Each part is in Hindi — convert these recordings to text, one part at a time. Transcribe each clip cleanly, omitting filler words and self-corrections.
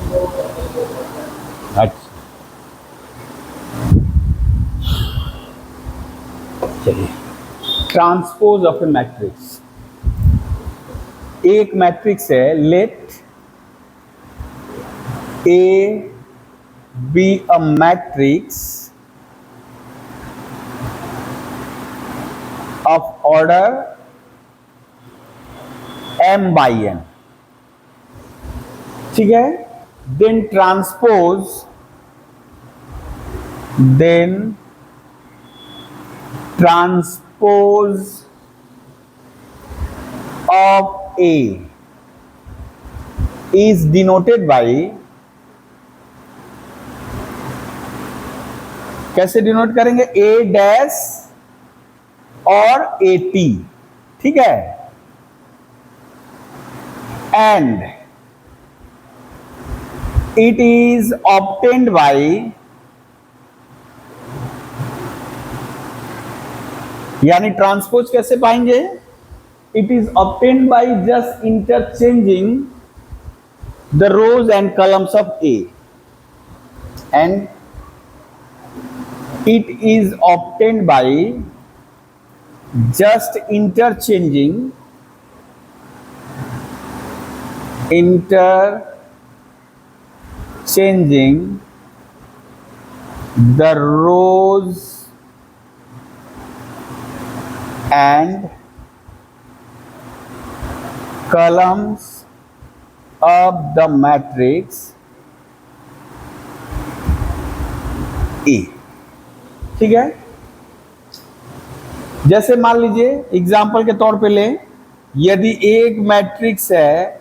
अच्छा चलिए, ट्रांसपोज ऑफ ए मैट्रिक्स। एक मैट्रिक्स है, let A B a matrix of order m by n, ठीक है। Then transpose of A is denoted by, कैसे डिनोट करेंगे, A डैश और AT, ठीक है। And it is obtained by, यानी ट्रांसपोज कैसे पाएंगे, it is obtained by just interchanging the rows and columns of A, and it is obtained by just interchanging the rows and columns of the matrix A, ठीक है। जैसे मान लीजिए एग्जाम्पल के तौर पे लें, यदि एक मैट्रिक्स है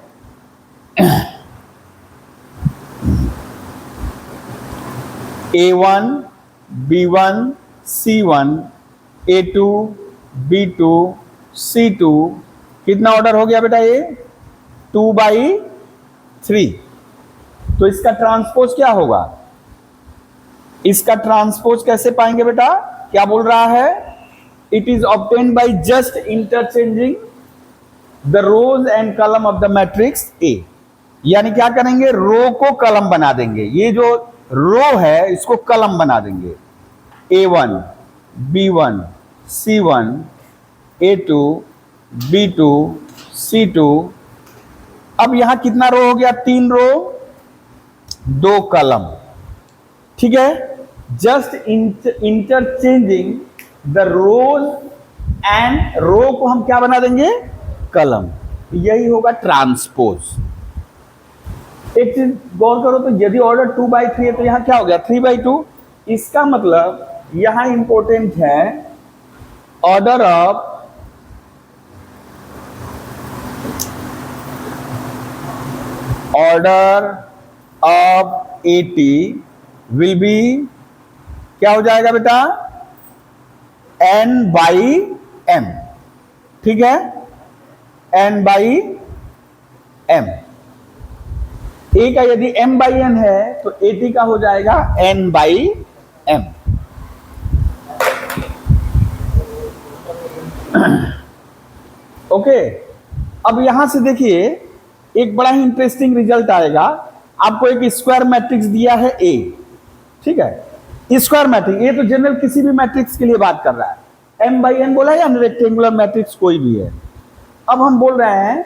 A1 B1 C1 A2 B2 C2, कितना ऑर्डर हो गया बेटा, ये 2/3। तो इसका ट्रांसपोज क्या होगा, इसका ट्रांसपोज कैसे पाएंगे बेटा, क्या बोल रहा है, it is obtained by just interchanging the rows and column of the matrix A. यानी क्या करेंगे, रो को कॉलम बना देंगे, ये जो रो है इसको कॉलम बना देंगे, A1 B1 C1 A2 B2 C2। अब यहां कितना रो हो गया, 3 रो 2 कॉलम, ठीक है। Just interchanging the rows and row को हम क्या बना देंगे, कॉलम, यही होगा ट्रांसपोज। एक चीज गौर करो तो यदि ऑर्डर 2/3 है तो यहां क्या हो गया 3/2। इसका मतलब यहां इंपॉर्टेंट है order of AT will be, क्या हो जाएगा बेटा, n/m, ठीक है, n/m। A का यदि m/n है तो AT का हो जाएगा n/m। ओके, अब यहां से देखिए एक बड़ा ही इंटरेस्टिंग रिजल्ट आएगा। आपको एक स्क्वायर मैट्रिक्स दिया है A, ठीक है, स्क्वायर मैट्रिक्स, ये तो जनरल किसी भी मैट्रिक्स के लिए बात कर रहा है, m/n बोला है, या रेक्टेंगुलर मैट्रिक्स कोई भी है। अब हम बोल रहे हैं,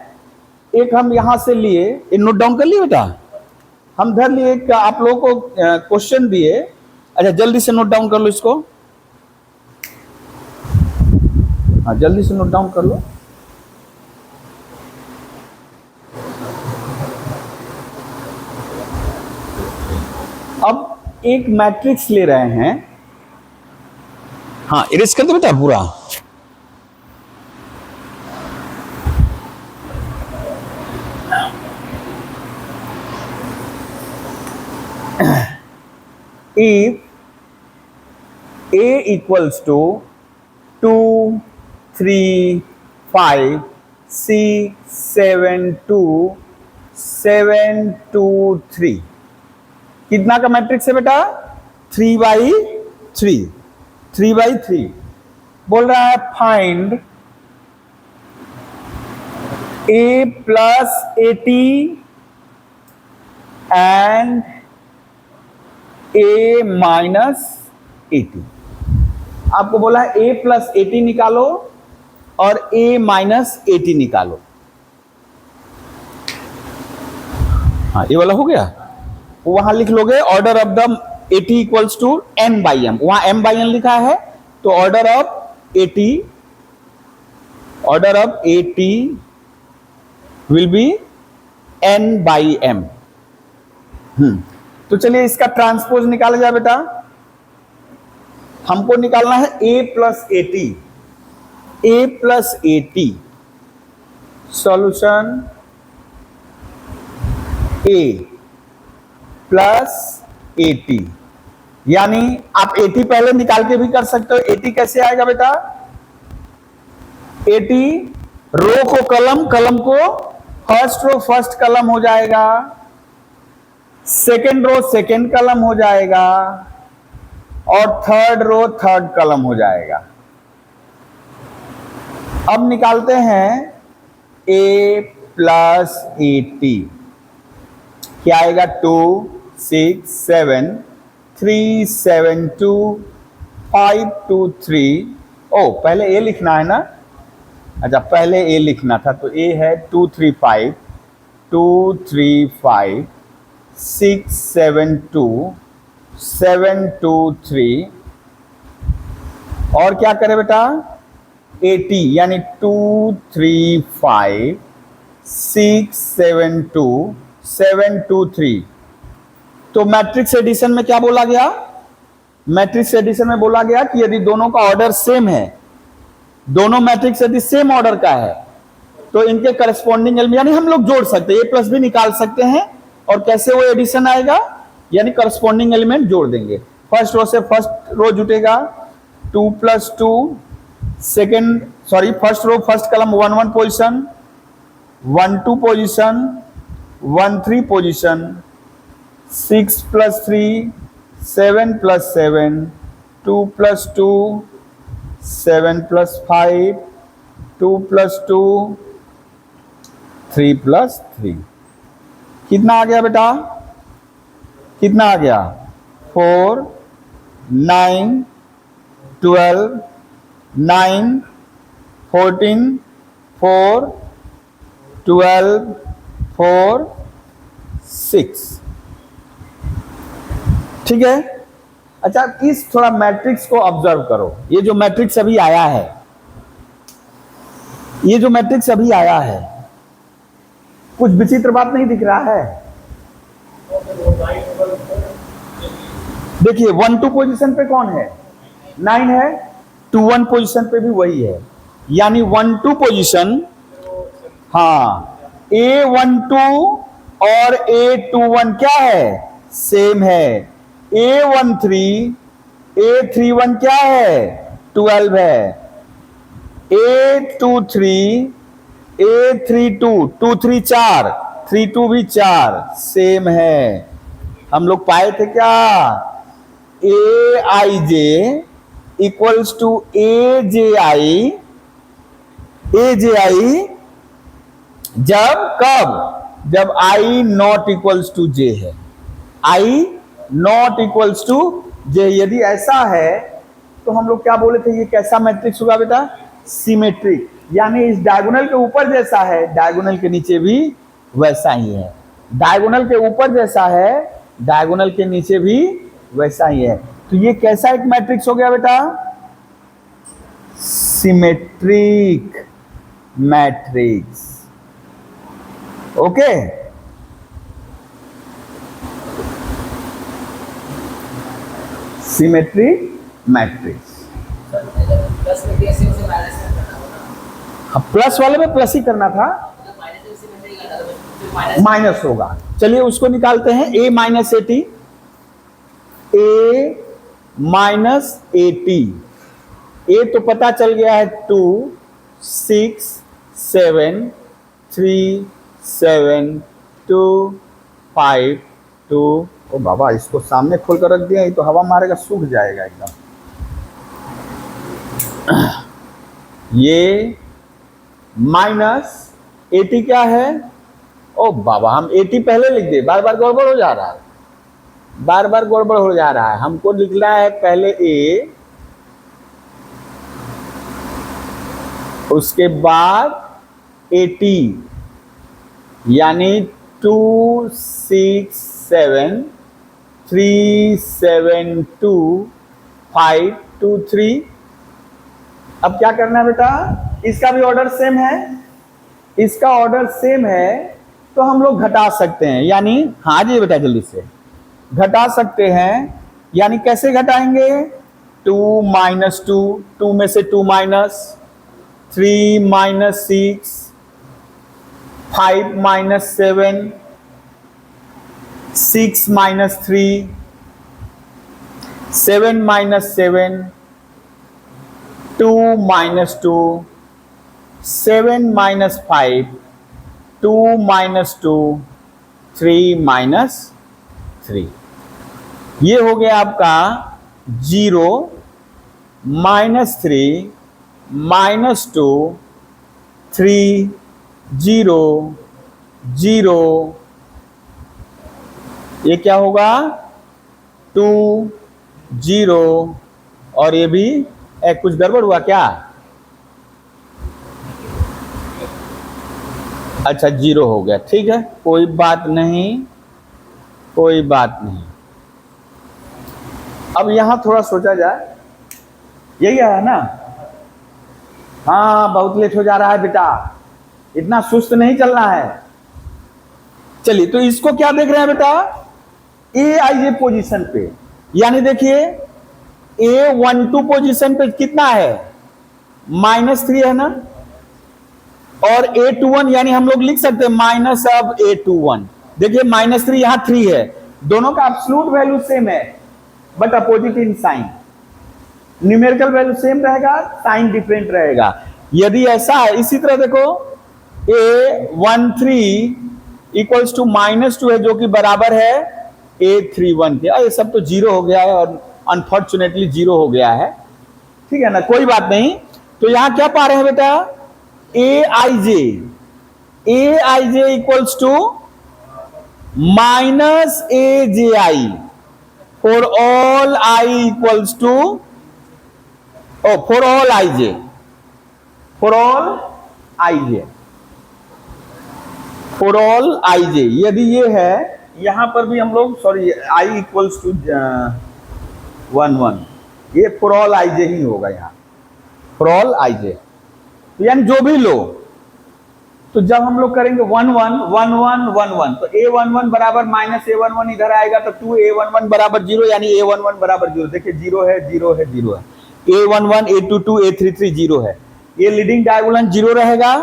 एक हम यहां से लिए, नोट डाउन कर लिए बेटा, हम धर लिए, एक आप लोगों को क्वेश्चन दिए, अच्छा जल्दी से नोट डाउन कर लो इसको, हाँ जल्दी से नोट डाउन कर लो। अब एक मैट्रिक्स ले रहे हैं, हाँ इरेज कर दो बेटा पूरा, if A equals to 2 3 5 6 7 2 7 2 3, कितना का मैट्रिक्स है बेटा, 3/3, 3/3। बोल रहा है find A plus AT and a minus 80। आपको बोला है a प्लस 80 निकालो और a माइनस 80 निकालो। हाँ, ये वाला हो गया। वहां लिख लोगे order of the 80 equals to n by m, वहां m बाई n लिखा है तो order of 80 will be n by m। तो चलिए इसका ट्रांसपोज निकाला जाए बेटा। हमको निकालना है a plus 80 solution a plus 80, यानी आप 80 पहले निकाल के भी कर सकते हो। 80 कैसे आएगा बेटा? 80 रो को कलम को फर्स्ट रो फर्स्ट कलम हो जाएगा, सेकेंड रो सेकेंड कलम हो जाएगा और थर्ड रो थर्ड कलम हो जाएगा। अब निकालते हैं a प्लस 80, क्या आएगा? 2 6 7 3 7 2 5 2 3। ओ पहले a लिखना है ना? अच्छा पहले a लिखना था, तो a है 2 3 5 2 3 5 6 7 2 7 2 3। और क्या करें बेटा? 80 यानी 2 3 5 6 7 2 7 2 3। तो मैट्रिक्स एडिशन में क्या बोला गया? मैट्रिक्स एडिशन में बोला गया कि यदि दोनों का ऑर्डर सेम है, दोनों मैट्रिक्स यदि सेम ऑर्डर का है, तो इनके करस्पॉन्डिंग एलिमेंट यानी हम लोग जोड़ सकते हैं, a प्लस भी निकाल सकते हैं। और कैसे वो एडिशन आएगा? यानी करस्पॉन्डिंग एलिमेंट जोड़ देंगे। फर्स्ट रो से फर्स्ट रो जुटेगा 2 plus 2, first row first column 1 1 position, 1 2 position, 1 3 position, 6 plus 3 7 plus 7 2 plus 2 7 plus 5 2 plus 2 3 plus 3। कितना आ गया बेटा? कितना आ गया? 4 9 12 9 14 4 12 4 6। ठीक है। अच्छा इस थोड़ा मैट्रिक्स को ऑब्जर्व करो। ये जो मैट्रिक्स अभी आया है, ये जो मैट्रिक्स अभी आया है, कुछ विचित्र बात नहीं दिख रहा है? देखिए 1 2 पोजीशन पे कौन है? 9 है। 2 1 पोजीशन पे भी वही है, यानी 1 2 पोजीशन, हाँ A12 और A21 क्या है? सेम है। A13 A31 क्या है? 12 है। A23 A32 2 3 4 3 2 भी 4 सेम है। हम लोग पाए थे क्या? AIJ इक्वल्स टू AJI जब कब? जब I not equals to J है। I not equals to J यदि ऐसा है तो हम लोग क्या बोले थे? ये कैसा मैट्रिक्स होगा बेटा? सिमेट्रिक, यानी इस डायगोनल के ऊपर जैसा है डायगोनल के नीचे भी वैसा ही है। डायगोनल के ऊपर जैसा है डायगोनल के नीचे भी वैसा ही है। तो ये कैसा एक मैट्रिक्स हो गया बेटा? Symmetric matrix. Okay, symmetric matrix. Plus वाले में प्लस ही करना था, माइनस होगा। चलिए उसको निकालते हैं। A minus 80, A minus 80। A तो पता चल गया है 2 6 7 3 7 2 5 2। ओ बाबा, इसको सामने खोल कर रख दिया, ये तो हवा मारेगा सूख जाएगा एकदम। ये माइनस 80 क्या है? ओ बाबा, हम 80 पहले लिख दे, बार बार गड़बड़ हो जा रहा है, बार बार गड़बड़ हो जा रहा है। हमको लिखना है पहले ए, उसके बाद 80, यानी 2 6 7 3 7 2 5 2 3। अब क्या करना है बेटा, इसका भी ऑर्डर सेम है, इसका ऑर्डर सेम है, तो हम लोग घटा सकते हैं, यानी हाँ जी बेटा जल्दी से घटा सकते हैं। यानी कैसे घटाएंगे, 2 - 2, 2 में से 2 माइनस, 3 - 6, 5 - 7, 6 - 3, 7 - 7, 2 - 2, 7 - 5, 2 - 2, 3 - 3। ये हो गया आपका 0 -3 -2 3 0 0। ये क्या होगा, 2 0, और ये भी कुछ गड़बड़ हुआ क्या, अच्छा 0 हो गया, ठीक है, कोई बात नहीं, कोई बात नहीं। अब यहां थोड़ा सोचा जाए, यही है ना, हाँ बहुत लेट हो जा रहा है बेटा, इतना सुस्त नहीं चलना है। चलिए, तो इसको क्या देख रहे हैं बेटा, ए आई ए पोजीशन पे, यानी देखिए A12 पोजीशन पे कितना है, -3 है ना, और A21 यानी हम लोग लिख सकते हैं माइनस अब A21। देखिए -3 यहां 3 है, दोनों का एब्सोल्यूट वैल्यू सेम है but opposite in sign. Numerical value same रहेगा, साइन डिफरेंट रहेगा। यदि ऐसा है, इसी तरह देखो A13 इक्वल्स टू -2 है, जो कि बराबर है A31 के। ये सब तो 0 हो गया है, और अनफॉर्चुनेटली 0 हो गया है, ठीक है ना, कोई बात नहीं। तो यहां क्या पा रहे हैं बेटा, a i j equals to -AJI for all i equals to, for all i j, for all i j, for all i j. यदि ये है, यहां पर भी हम लोग, सॉरी, आई इक्वल्स टू 1 1, ये फॉर ऑल आई जे ही होगा यहाँ, फॉर ऑल आई जे, यानी जो भी लो। तो जब हम लोग करेंगे 1 1 1 1 1 1, तो A11 बराबर -A11 इधर आएगा, तो 2A11 बराबर 0, यानी A11 बराबर 0। देखिए 0 है 0 है 0 है, A11 A22 A33 0 है। ये लीडिंग डायगोनल 0 रहेगा,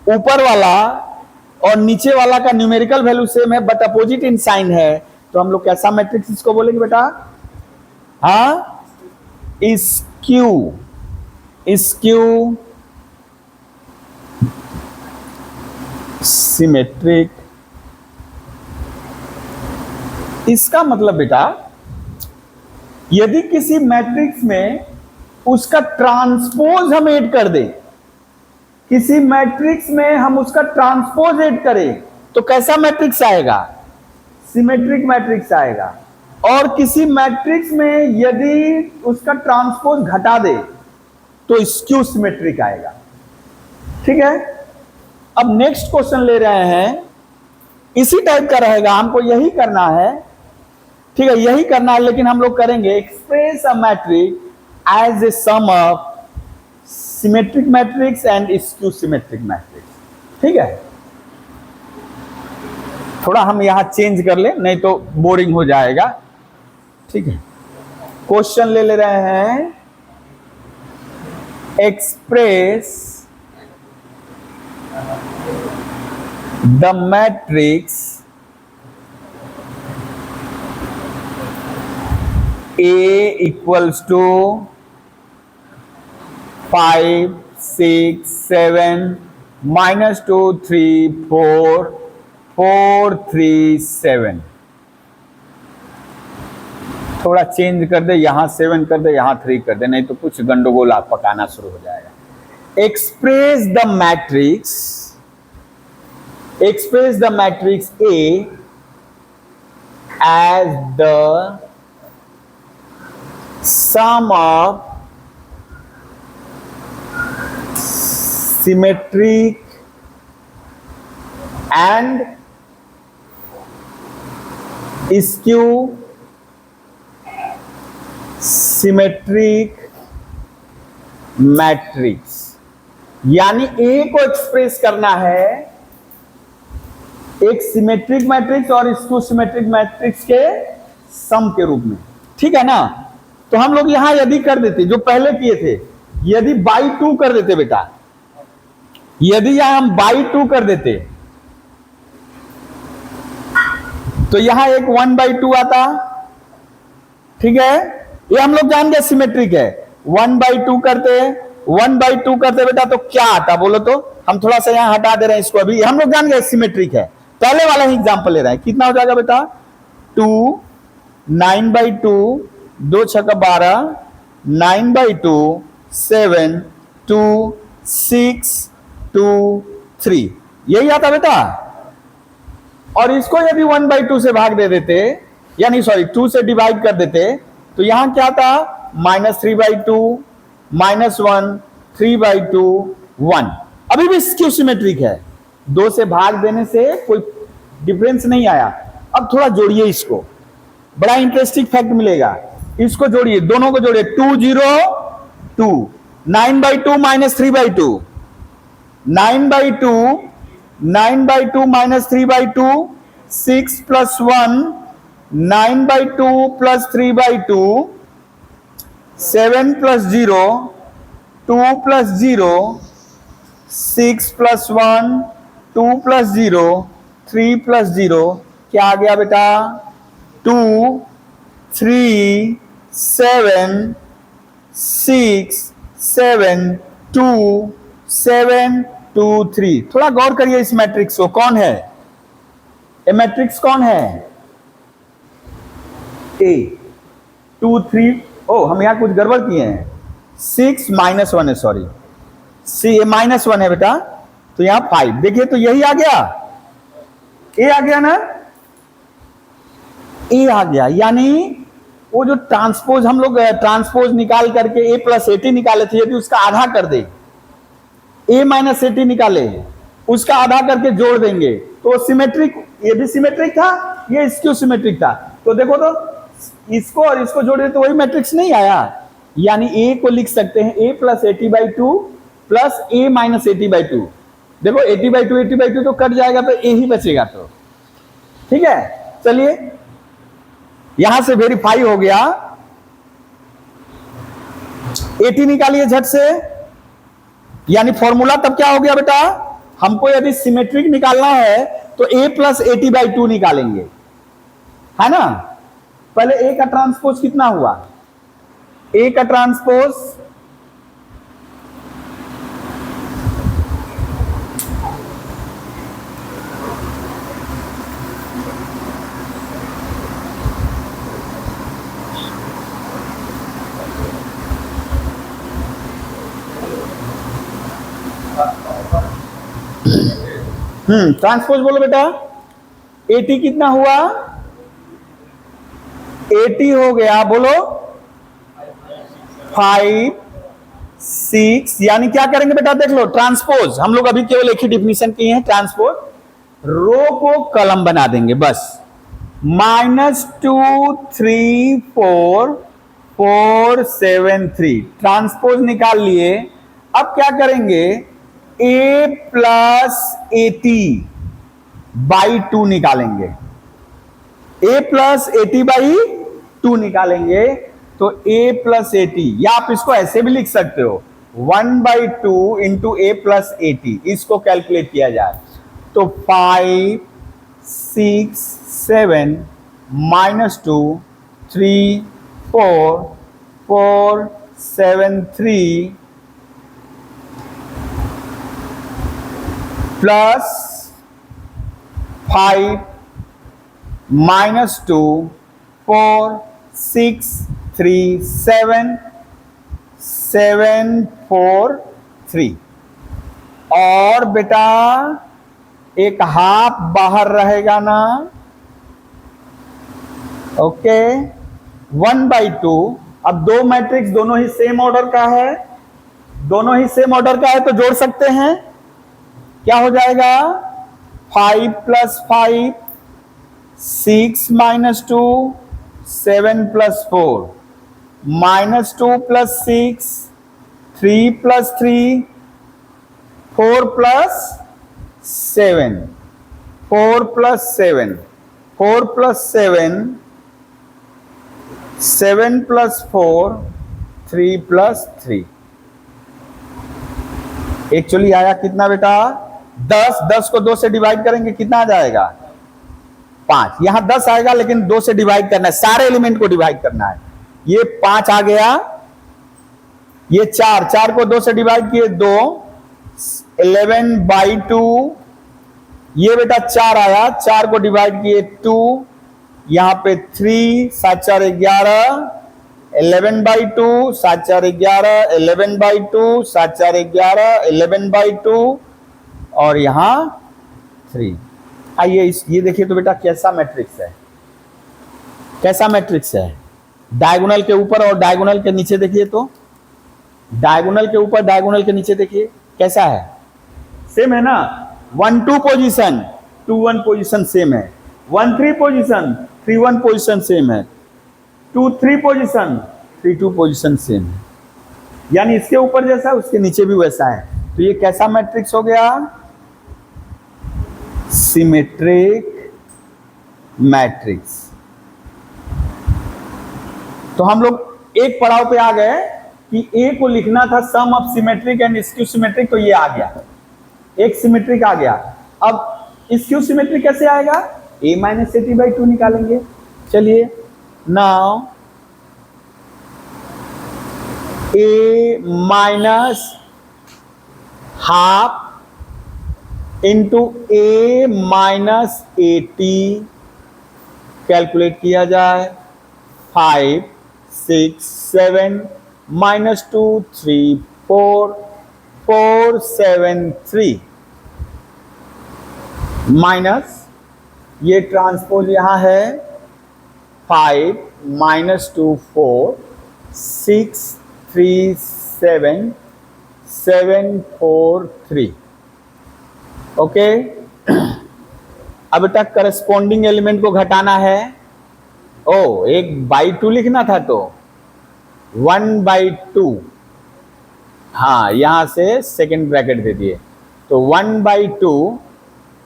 ऊपर वाला और नीचे वाला का न्यूमेरिकल वैल्यू सेम है बट अपोजिट इन साइन है। तो हम लोग कैसा मैट्रिक्स इसको बोलेंगे बेटा, हाँ, स्क्यू, स्क्यू सिमेट्रिक। इसका मतलब बेटा, यदि किसी मैट्रिक्स में उसका ट्रांसपोज हम ऐड कर दें, किसी मैट्रिक्स में हम उसका ट्रांसपोज ऐड करें, तो कैसा मैट्रिक्स आएगा, सिमेट्रिक मैट्रिक्स आएगा। और किसी मैट्रिक्स में यदि उसका ट्रांसपोज घटा दे, तो स्क्यू सिमेट्रिक आएगा, ठीक है। अब नेक्स्ट क्वेश्चन ले रहे हैं, इसी टाइप का रहेगा, हमको यही करना है, ठीक है, यही करना है, लेकिन हम लोग करेंगे express a matrix as a sum of symmetric matrix and skew symmetric matrix, ठीक है। थोड़ा हम यहां चेंज कर ले, नहीं तो बोरिंग हो जाएगा, ठीक है। क्वेश्चन ले रहे हैं, express the matrix A equals to 5 6 7 -2 3 4 4 3 7। थोड़ा चेंज कर दे, यहां 7 कर दे, यहां 3 कर दे, नहीं तो कुछ गंडगोल आप पकाना शुरू हो जाएगा। Express the matrix express the matrix A as the sum of symmetric and skew symmetric matrix. यानी ए को एक्सप्रेस करना है एक सिमेट्रिक मैट्रिक्स और स्क्यू सिमेट्रिक मैट्रिक्स के सम के रूप में, ठीक है ना। तो हम लोग यहां यदि कर देते जो पहले किए थे, यदि बाई 2 कर देते बेटा, यदि यहां हम बाई 2 कर देते तो यहां एक 1/2 आता, ठीक है। ये हम लोग जान गए सिमेट्रिक है। 1/2 करते 1/2 करते बेटा तो क्या आता बोलो तो, हम थोड़ा सा यहां हटा दे रहे हैं इसको, अभी हम लोग जान गए सिमेट्रिक है। पहले वाला ही एग्जांपल ले रहे हैं, कितना हो जाएगा बेटा 2 9/2 2 छक्का 12 9/2 7 2 6 2 3 यही आता बेटा। और इसको यदि 1/2 से भाग दे देते, यानी सॉरी 2 से डिवाइड कर देते तो यहां क्या था -3/2 -1 3/2 1। अभी भी स्क्यू सिमेट्रिक है, 2 से भाग देने से कोई डिफरेंस नहीं आया। अब थोड़ा जोड़िए इसको, बड़ा इंटरेस्टिंग फैक्ट मिलेगा। इसको जोड़िए, दोनों को जोड़िए 2 0 2 9/2 -3/2 9/2 9/2 -3/2 6 + 1 9/2 + 3/2 7 + 0 2 + 0 6 + 1 2 + 0 3 + 0 क्या आ गया बेटा 2 3 7 6 7 2 7 2 3। थोड़ा गौर करिए इस मैट्रिक्स को, कौन है ये मैट्रिक्स, कौन है A 2 3। ओ हम यहां कुछ गड़बड़ किए हैं, 6 -1 है, सॉरी ये -1 है बेटा, तो यहां 5 देखिए तो यही आ गया, ए आ गया ना, ए आ गया। यानी वो जो ट्रांसपोज हम लोग ट्रांसपोज निकाल करके A + AT निकाले थे, यदि उसका आधा कर दे, A - AT निकाले उसका आधा करके जोड़ देंगे तो सिमेट्रिक, ये भी सिमेट्रिक था, ये स्क्यू सिमेट्रिक था। तो देखो तो इसको और इसको जोड़े तो वही मैट्रिक्स नहीं आया। यानी ए को लिख सकते हैं A + AT/2 + A - AT/2। देखो 80/2 80/2 तो कट जाएगा तो ए ही बचेगा, तो ठीक है। चलिए यहां से वेरीफाई हो गया, 80 निकालिए झट से। यानी फॉर्मूला तब क्या हो गया बेटा, हमको यदि सिमेट्रिक निकालना है तो A + AT/2 निकालेंगे, है ना। पहले A का ट्रांसपोज कितना हुआ, A का ट्रांसपोज ट्रांसपोज बोलो बेटा, AT कितना हुआ, AT हो गया बोलो 5 6। यानी क्या करेंगे बेटा, देख लो ट्रांसपोज, हम लोग अभी केवल एक ही डिफिनीशन किए हैं, ट्रांसपोज रो को कॉलम बना देंगे बस, -2 3 4 4 7 3 ट्रांसपोज निकाल लिए। अब क्या करेंगे, A + AT/2 निकालेंगे, A + AT/2 निकालेंगे तो A + AT, या आप इसको ऐसे भी लिख सकते हो 1/2 × A + AT, इसको कैलकुलेट किया जाए तो 5 6 7 -2 3 4 4 7 3 प्लस 5 -2 4 6 3 7 7 4 3। और बेटा एक हाफ बाहर रहेगा ना, ओके। 1/2। अब दो मैट्रिक्स दोनों ही सेम ऑर्डर का है, दोनों ही सेम ऑर्डर का है तो जोड़ सकते हैं। क्या हो जाएगा? 5 + 5, 6 - 2, 7 + 4, -2 + 6, 3 + 3, 4 + 7, 4 + 7, 4 + 7, 7 + 4, 3 + 3। एक्चुअली आया कितना बेटा? 10। 10 को 2 से डिवाइड करेंगे कितना आ जाएगा? 5। यहां 10 आएगा लेकिन 2 से डिवाइड करना है, सारे एलिमेंट को डिवाइड करना है। ये 5 आ गया, ये 4, 4 को 2 से डिवाइड किए 2, 11/2। ये बेटा 4 आया, 4 को डिवाइड किए 2, यहां पे 3, 7 4 11, 11/2, 7 4 11, 11/2, 7 4 11, 11/2 और यहां 3। आइए ये देखिए तो बेटा कैसा मैट्रिक्स है, कैसा मैट्रिक्स है। डायगोनल के ऊपर और डायगोनल के नीचे देखिए तो, डायगोनल के ऊपर डायगोनल के नीचे देखिए कैसा है, सेम है ना। 1 2 पोजीशन, 2 1 पोजीशन सेम है। 1 3 पोजीशन, 3 1 पोजीशन सेम है। 2 3 पोजीशन, 3 2 पोजीशन सेम है। यानी इसके ऊपर जैसा उसके नीचे भी वैसा है। तो ये कैसा मैट्रिक्स हो गया? Symmetric matrix. तो हम लोग एक पड़ाव पे आ गए कि ए को लिखना था sum of symmetric and skew symmetric, तो ये आ गया, एक सिमेट्रिक आ गया। अब स्क्यू सिमेट्रिक कैसे आएगा? a - at/2 निकालेंगे। चलिए now a - half into a - at calculate किया जाए। 5 6 7 -2 3 4 4 7 3 माइनस ये ट्रांसपोज यहां है 5 -2 4 6 3 7 7 4 3। ओके। अब तक करस्पॉन्डिंग एलिमेंट को घटाना है। ओ, 1/2 लिखना था तो 1/2, हाँ यहां से सेकेंड ब्रैकेट दे दिए तो 1/2,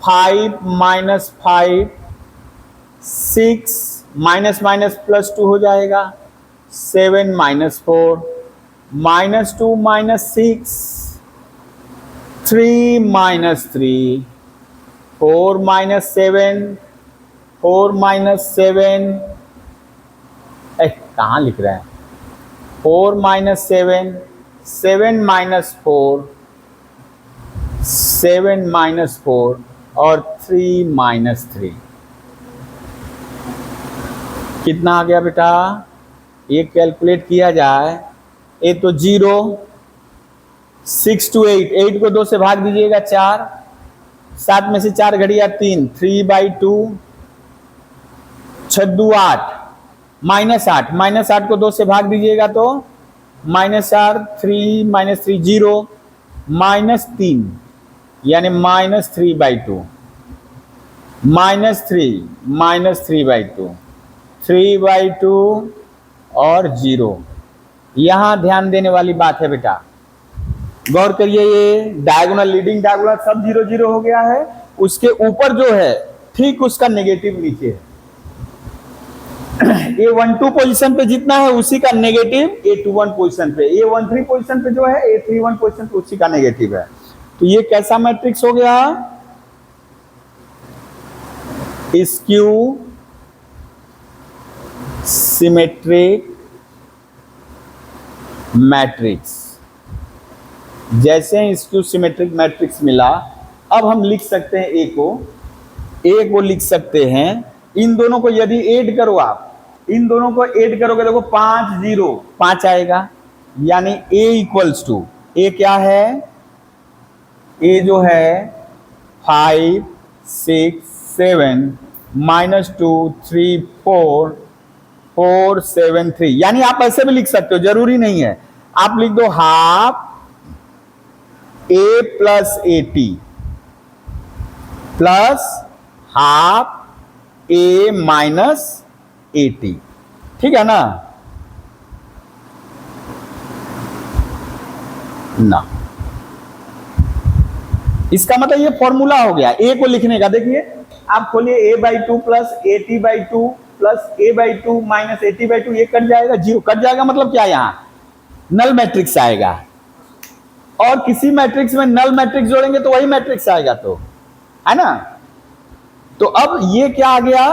5 - 5, 6 माइनस माइनस +2 हो जाएगा, 7 - 4, -2 - 6, 3 - 3, 4 - 7, 4 - 7, कहाँ लिख रहे हैं? 4 - 7, 7 - 4, 7 - 4 और 3 - 3 कितना आ गया बेटा? ये कैलकुलेट किया जाए, ये तो 0, 6 to 8, 8 को 2 से भाग दीजिएगा 4, 7 में से 4 घड़िया 3, 3/2, 6 2 8, -8, -8 को 2 से भाग दीजिएगा तो -4, 3 - 3 0, -3 यानी -3/2, -3 -3/2, 3/2 और 0। यहां ध्यान देने वाली बात है बेटा, गौर करिए, ये डायगोनल लीडिंग डायगोनल सब 0 0 हो गया है। उसके ऊपर जो है ठीक उसका नेगेटिव नीचे है। ये 1 2 पोजीशन पे जितना है उसी का नेगेटिव ए 2 1 पोजीशन पे, ये 1 3 पोजीशन पे जो है ए 3 1 पोजीशन पे उसी का नेगेटिव है। तो ये कैसा मैट्रिक्स हो गया? Skew symmetric matrix. जैसे स्क्यू सिमेट्रिक मैट्रिक्स मिला, अब हम लिख सकते हैं ए को लिख सकते हैं। इन दोनों को यदि ऐड करो, आप इन दोनों को ऐड करोगे, देखो 5 0 5 आएगा, यानी a इक्वल्स टू, ए क्या है? ए जो है 5 6 7 -2 3 4 4 7 3, यानी आप ऐसे भी लिख सकते हो, जरूरी नहीं है। आप लिख दो half a plus AT plus half a minus AT, ठीक है ना? इसका मतलब ये फॉर्मूला हो गया ए को लिखने का। देखिए आप खोलिए a/2 plus AT/2 plus a/2 minus AT/2, ये कट जाएगा, जीरो कट जाएगा, मतलब क्या यहाँ नल मैट्रिक्स आएगा। और किसी मैट्रिक्स में नल मैट्रिक्स जोड़ेंगे तो वही मैट्रिक्स आएगा, तो है ना? तो अब ये क्या आ गया,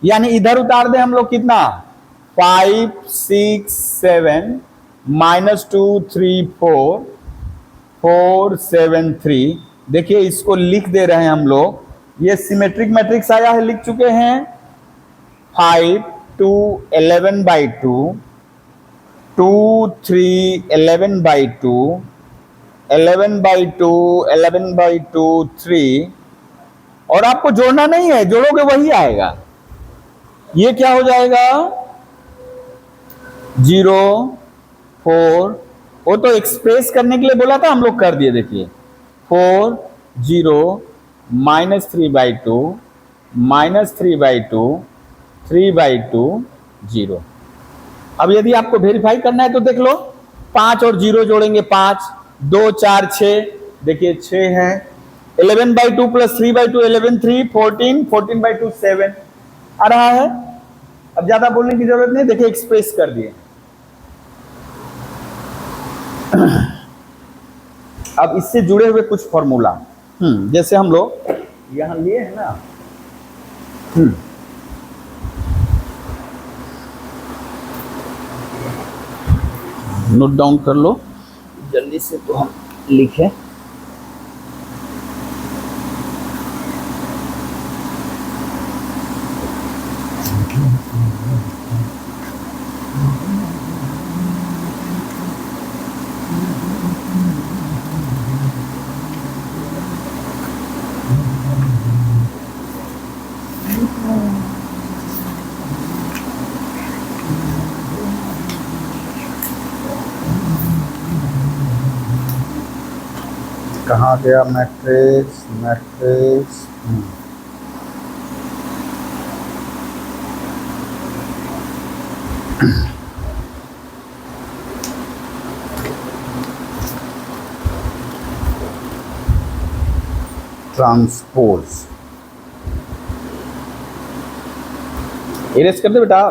यानी इधर उतार दे हम लोग कितना 5 6 7 -2 3 4 4 7 3। देखिए इसको लिख दे रहे हैं हम लोग, ये सिमेट्रिक मैट्रिक्स आया है, लिख चुके हैं 5 2 11/2 2 3 11/2 11/2 11/2 3, और आपको जोड़ना नहीं है, जोड़ोगे वही आएगा। ये क्या हो जाएगा 0 4, वो तो एक्सप्रेस करने के लिए बोला था, हम लोग कर दिए। देखिए 4 0 -3/2 -3/2 3/2 0। अब यदि आपको वेरीफाई करना है तो देख लो, 5 और 0 जोड़ेंगे 5 2 4 6, देखिए 6 है। 11/2 प्लस 3/2 11 3 14 14/2 7 आ रहा है। अब ज्यादा बोलने की जरूरत नहीं, देखिए एक्सप्रेस कर दिए। अब इससे जुड़े हुए कुछ फॉर्मूला, जैसे हम लोग यहां लिए हैं ना, नोट डाउन कर लो जल्दी से, तो हम लिखें। कहाँ गया मैट्रिक्स, मैट्रिक्स ट्रांसपोज, इरेज कर दे बेटा।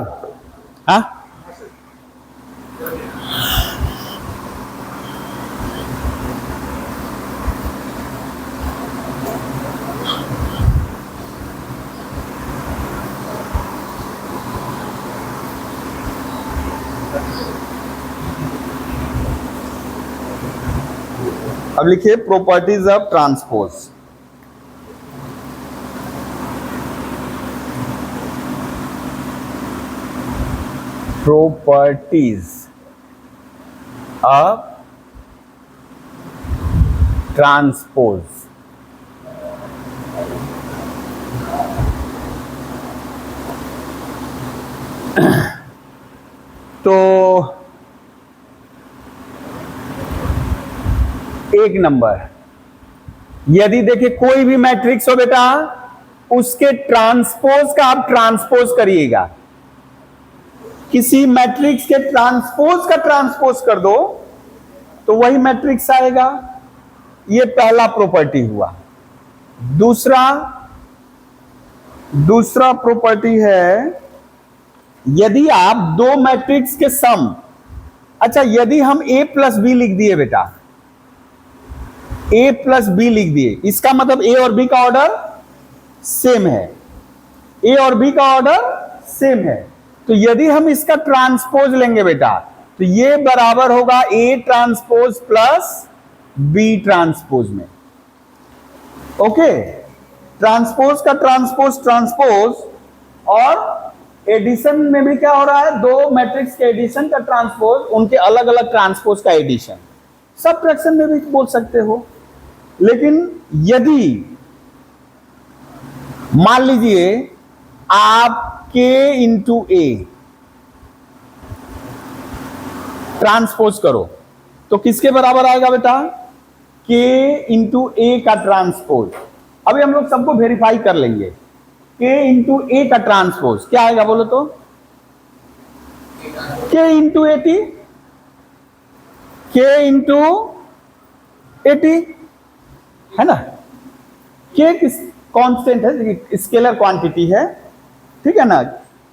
हाँ अब लिखिए properties of transpose. Properties of transpose. तो एक नंबर, यदि देखिए कोई भी मैट्रिक्स हो बेटा, उसके ट्रांसपोज का आप ट्रांसपोज करिएगा। किसी मैट्रिक्स के ट्रांसपोज का ट्रांसपोज कर दो तो वही मैट्रिक्स आएगा। ये पहला प्रॉपर्टी हुआ। दूसरा प्रॉपर्टी है, यदि आप दो मैट्रिक्स के सम, अच्छा यदि हम a प्लस बी लिख दिए बेटा, a प्लस बी लिख दिए, इसका मतलब a और b का ऑर्डर सेम है, a और b का ऑर्डर सेम है। तो यदि हम इसका ट्रांसपोज लेंगे बेटा, तो ये बराबर होगा a transpose plus b transpose में। ओके, ट्रांसपोज का ट्रांसपोज, और एडिशन में भी क्या हो रहा है, दो मैट्रिक्स के एडिशन का ट्रांसपोज, उनके अलग अलग ट्रांसपोज का एडिशन। सबट्रैक्शन में भी बोल सकते हो। लेकिन यदि मान लीजिए आप k इंटू ए ट्रांसपोज करो तो किसके बराबर आएगा बेटा? k इंटू ए का ट्रांसपोज। अभी हम लोग सबको वेरीफाई कर लेंगे। k इंटू ए का ट्रांसपोज क्या आएगा बोलो तो? k into eighty, k into eighty, है ना? k किस कांस्टेंट है, स्केलर क्वांटिटी है, ठीक है ना?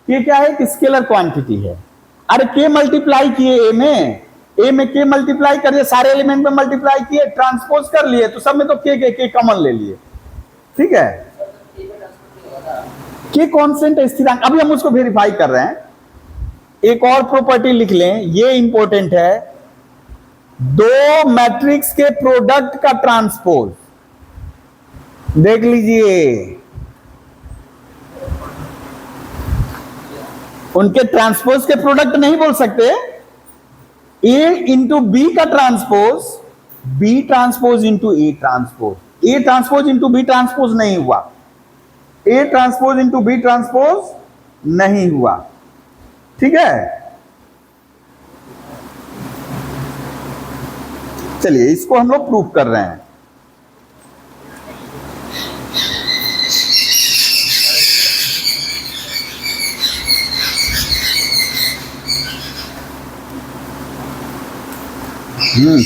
k क्या है? स्केलर क्वांटिटी है। अरे k मल्टीप्लाई किए ए में k मल्टीप्लाई करिए, सारे एलिमेंट में मल्टीप्लाई किए, ट्रांसपोज कर लिए तो सब में तो k कॉमन ले लिए, ठीक है? k कांस्टेंट है, स्थिरांक। अभी हम उसको वेरीफाई कर रहे हैं। एक और प्रॉपर्टी लिख लें, ये इंपॉर्टेंट है। दो मैट्रिक्स के प्रोडक्ट का ट्रांसपोज देख लीजिए, उनके ट्रांसपोज के प्रोडक्ट नहीं बोल सकते। ए इंटू बी का transpose, B transpose into A transpose, A transpose into B transpose नहीं हुआ, A transpose into B transpose नहीं हुआ, ठीक है? चलिए इसको हम लोग प्रूफ कर रहे हैं।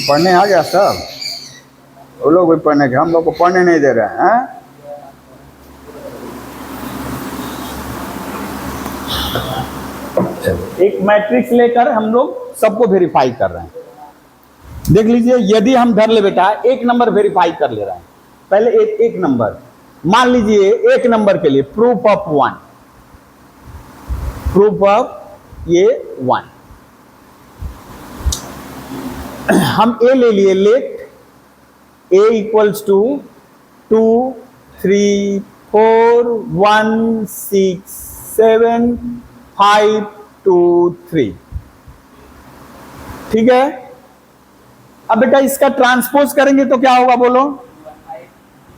पढ़ने आ गया सब? वो लोग भी पढ़ने के, हम लोग को पढ़ने नहीं दे रहे हैं। एक मैट्रिक्स लेकर हम लोग सबको वेरीफाई कर रहे हैं। देख लीजिए, यदि हम धर ले बेटा, एक नंबर वेरीफाई कर ले रहे हैं। पहले एक नंबर मान लीजिए, एक नंबर के लिए proof of one, proof of ये वन, हम ए ले लिए। लेट ए इक्वल्स टू 2 3 4 1 6 7 5 2 3, ठीक है? अब बेटा इसका ट्रांसपोज करेंगे तो क्या होगा बोलो?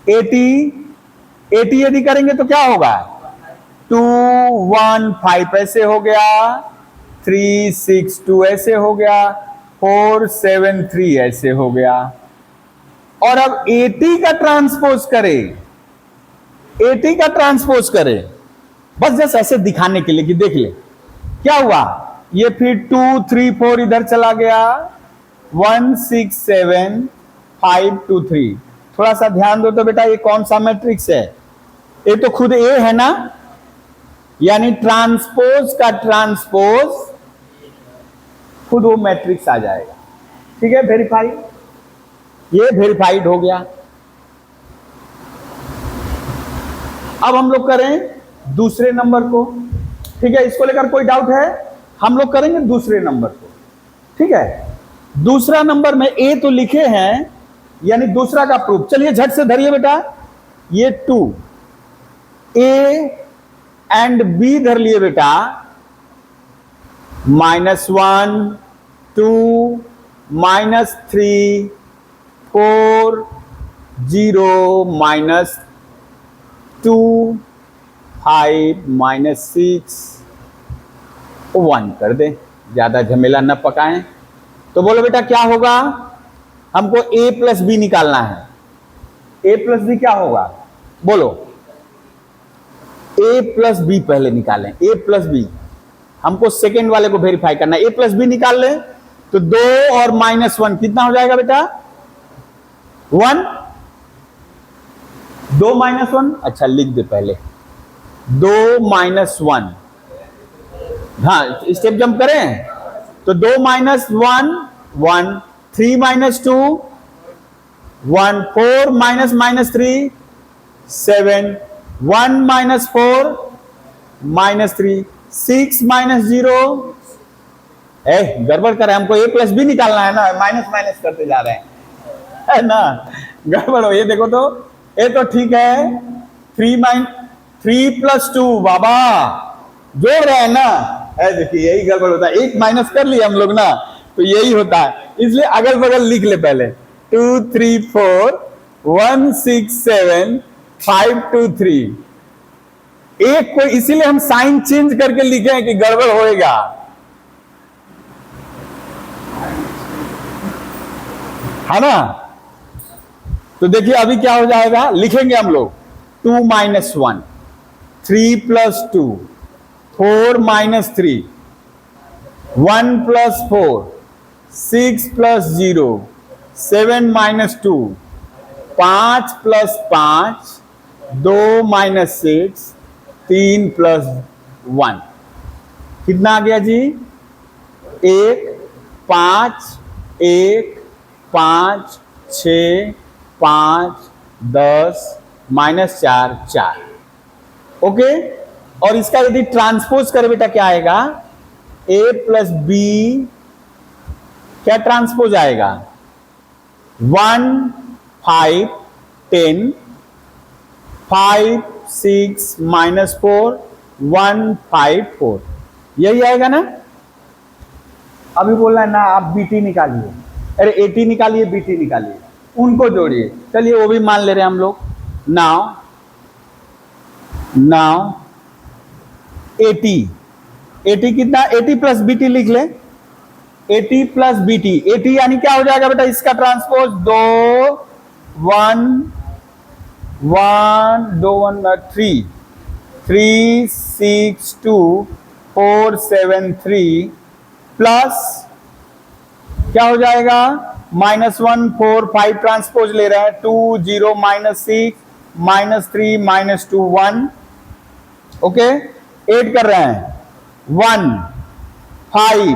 80 यदि करेंगे तो क्या होगा? 2 1 5 ऐसे हो गया, 3 6 2 ऐसे हो गया, 4 7 3 ऐसे हो गया। और अब 80 का ट्रांसपोज करें, 80 का ट्रांसपोज करें, बस जस्ट ऐसे दिखाने के लिए कि देख ले क्या हुआ। ये फिर 2 3 4 इधर चला गया, 1 6 7 5 2 3। थोड़ा सा ध्यान दो तो बेटा, ये कौन सा मैट्रिक्स है? ये तो खुद ए है ना, यानी ट्रांसपोज का ट्रांसपोज खुद वो मैट्रिक्स आ जाएगा, ठीक है? वेरीफाई, ये वेरीफाइड हो गया। अब हम लोग करें दूसरे नंबर को, ठीक है? इसको लेकर कोई डाउट है? हम लोग करेंगे दूसरे नंबर को, ठीक है? दूसरा नंबर में ए तो लिखे हैं, यानी दूसरा का प्रूफ। चलिए झट से धरिए बेटा, ये 2 ए एंड बी धर लिए बेटा, -1 2 -3 4 0 -2 5 -6 1 कर दे, ज्यादा झमेला न पकाएं। तो बोलो बेटा क्या होगा? हमको a प्लस बी निकालना है। a प्लस बी क्या होगा बोलो? a प्लस बी पहले निकालें, a प्लस बी। हमको सेकेंड वाले को वेरीफाई करना है। a प्लस बी निकाल ले तो 2 और -1 कितना हो जाएगा बेटा? 1। 2 -1, अच्छा लिख दे पहले, 2 -1। हाँ स्टेप जंप करें तो 2 -1 1, 3 -2 1, 4 -3 7, 1 -4 -3, 6 -0। गड़बड़ कर रहे हैं, हमको a प्लस बी निकालना है ना, माइनस करते जा रहे हैं, है ना? गड़बड़ हो। ये देखो तो ये तो ठीक है, 3 + 2 बाबा जोड़ रहे हैं ना, देखिए यही गड़बड़ होता है। एक माइनस कर लिया हम लोग ना, तो यही होता है, इसलिए अगल बगल लिख ले पहले। 2 3 4 1 6 7 5 2 3 एक को, इसीलिए हम साइन चेंज करके लिखे हैं कि गड़बड़ होएगा। है ना? तो देखिए अभी क्या हो जाएगा, लिखेंगे हम लोग 2 - 1, 3 + 2, 4 - 3, 1 + 4, 6 + 0, 7 - 2, 5 + 5, 2 - 6, 3 + 1, कितना आ गया जी? 1 5 1 5 6 5 10 -4 4। ओके, और इसका यदि ट्रांसपोज करे बेटा क्या आएगा? A + B, क्या ट्रांसपोज आएगा? 1 5 10, 5 6 -4, 1 5 4, यही आएगा ना? अभी बोल रहा है ना आप BT निकालिए, अरे AT निकालिए, BT निकालिए, उनको जोड़िए। चलिए वो भी मान ले रहे हैं हम लोग। नाउ AT कितना? AT + BT लिख ले, AT + BT। AT यानी क्या हो जाएगा बेटा इसका ट्रांसपोज? 2 1 1 2 1 3 3 6 2 4 7 3 प्लस क्या हो जाएगा? -1 4 5 ट्रांसपोज ले रहे हैं, 2 0 -6 -3 -2 1। ओके, ऐड कर रहे हैं 1 5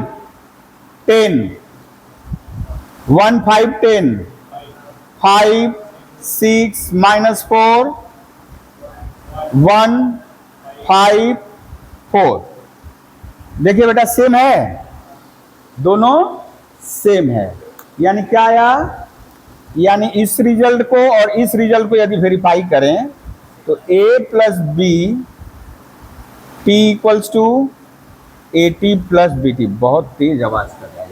10, 1 5 10, 5 6 -4 1 5 4। देखिए बेटा सेम है, दोनों सेम है। यानी क्या आया? यानी इस रिजल्ट को और इस रिजल्ट को यदि वेरीफाई करें तो A + B T = AT + BT। बहुत तेज आवाज कर रहा है,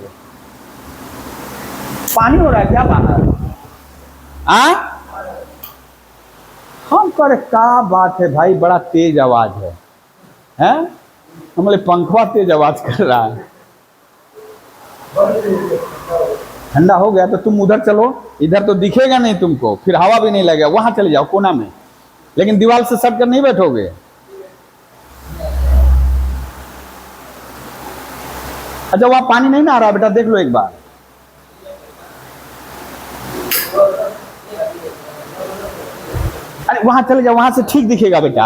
पानी हो रहा है क्या बाहर? हम कर क्या बात है भाई, बड़ा तेज आवाज है, हैं? हमारे पंखा तेज आवाज कर रहा है। ठंडा हो गया तो तुम उधर चलो, इधर तो दिखेगा नहीं तुमको, फिर हवा भी नहीं लगेगा। वहां चले जाओ कोना में, लेकिन दीवार से सट कर नहीं बैठोगे। अच्छा वहां पानी नहीं ना आ रहा बेटा, देख लो एक बार। अरे वहां चले जाओ, वहां से ठीक दिखेगा बेटा।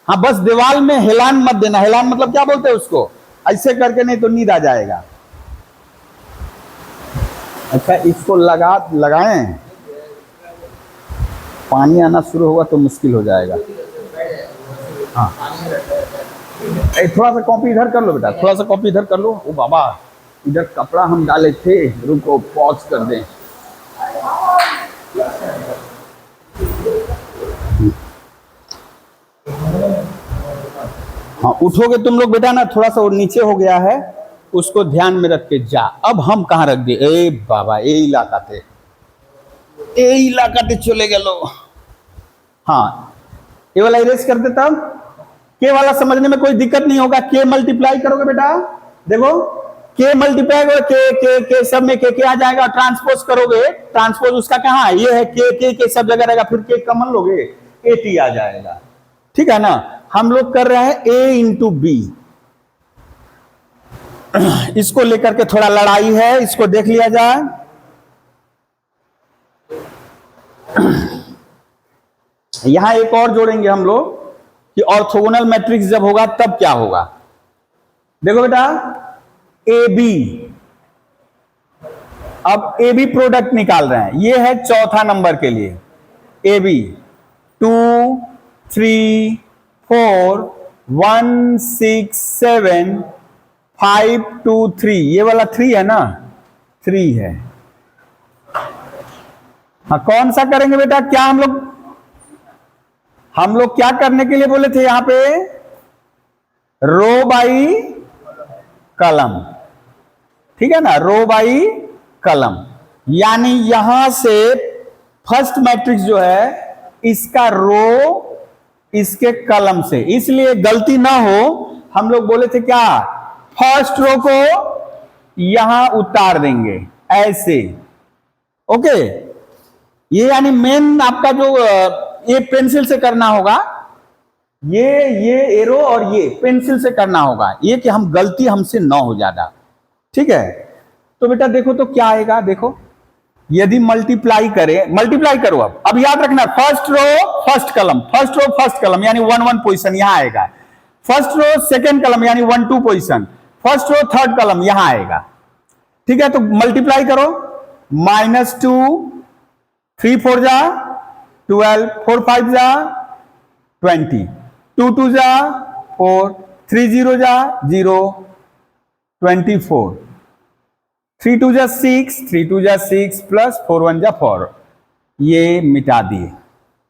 हाँ बस दीवार में हेलान मत देना। हेलान मतलब क्या बोलते हैं उसको? ऐसे करके, नहीं तो नींद आ जाएगा। अच्छा इसको लगाएं, पानी आना शुरू होगा तो मुश्किल हो जाएगा। हाँ थोड़ा सा कॉपी इधर कर लो बेटा, थोड़ा सा कॉपी इधर कर लो। ओ बाबा इधर कपड़ा हम डाले थे, रुको पॉज कर दें। हाँ उठोगे तुम लोग बेटा ना, थोड़ा सा वो नीचे हो गया है, उसको ध्यान में रख के जा। अब हम कहाँ रख दिए? ए बाबा ए इलाका थे चले गए लो। हाँ ये वाला इरेज कर दे, तब के वाला समझने में कोई दिक्कत नहीं होगा। के मल्टीप्लाई करोगे बेटा, देखो के मल्टीप्लाई के सब में के आ जाएगा। ट्रांसपोज करोगे, ट्रांसपोज उसका कहाँ है? ये है के सब जगह रहेगा, फिर के कॉमन लोगे AT आ जाएगा। ठीक है ना? हम लोग कर रहे हैं A × B। इसको लेकर के थोड़ा लड़ाई है, इसको देख लिया जाए। यहां एक और जोड़ेंगे हम लोग कि ऑर्थोगोनल मैट्रिक्स जब होगा तब क्या होगा। देखो बेटा AB, अब AB प्रोडक्ट निकाल रहे हैं। ये है चौथा नंबर के लिए AB 2 3 4 1 6 7 5 2 3। ये वाला 3 है ना, 3 है। हाँ कौन सा करेंगे बेटा? क्या हम लोग क्या करने के लिए बोले थे? यहां पे रो बाई कलम, ठीक है ना, रो बाई कलम। यानी यहां से फर्स्ट मैट्रिक्स जो है इसका रो इसके कलम से, इसलिए गलती ना हो हम लोग बोले थे क्या, फर्स्ट रो को यहां उतार देंगे ऐसे। ओके, ये यानी मेन आपका जो ये पेंसिल से करना होगा, ये एरो और ये पेंसिल से करना होगा, ये कि हम गलती हमसे ना हो ज्यादा। ठीक है, तो बेटा देखो तो क्या आएगा, देखो यदि मल्टीप्लाई करें, मल्टीप्लाई करो। अब याद रखना, फर्स्ट रो फर्स्ट कलम, फर्स्ट रो फर्स्ट कलम यानी 1 1 पोजीशन यहां आएगा, फर्स्ट रो सेकेंड कलम यानी 1 2 पोजीशन, फर्स्ट रो थर्ड कलम यहां आएगा। ठीक है, तो मल्टीप्लाई करो, -2, 3 4 जा 12, 4 5 जा 20, 2 2 जा 4, 3 0 जा 0, 24, 3 2 जा 6, 3 2 जा 6 प्लस 4 1 जा 4, ये मिटा दिए।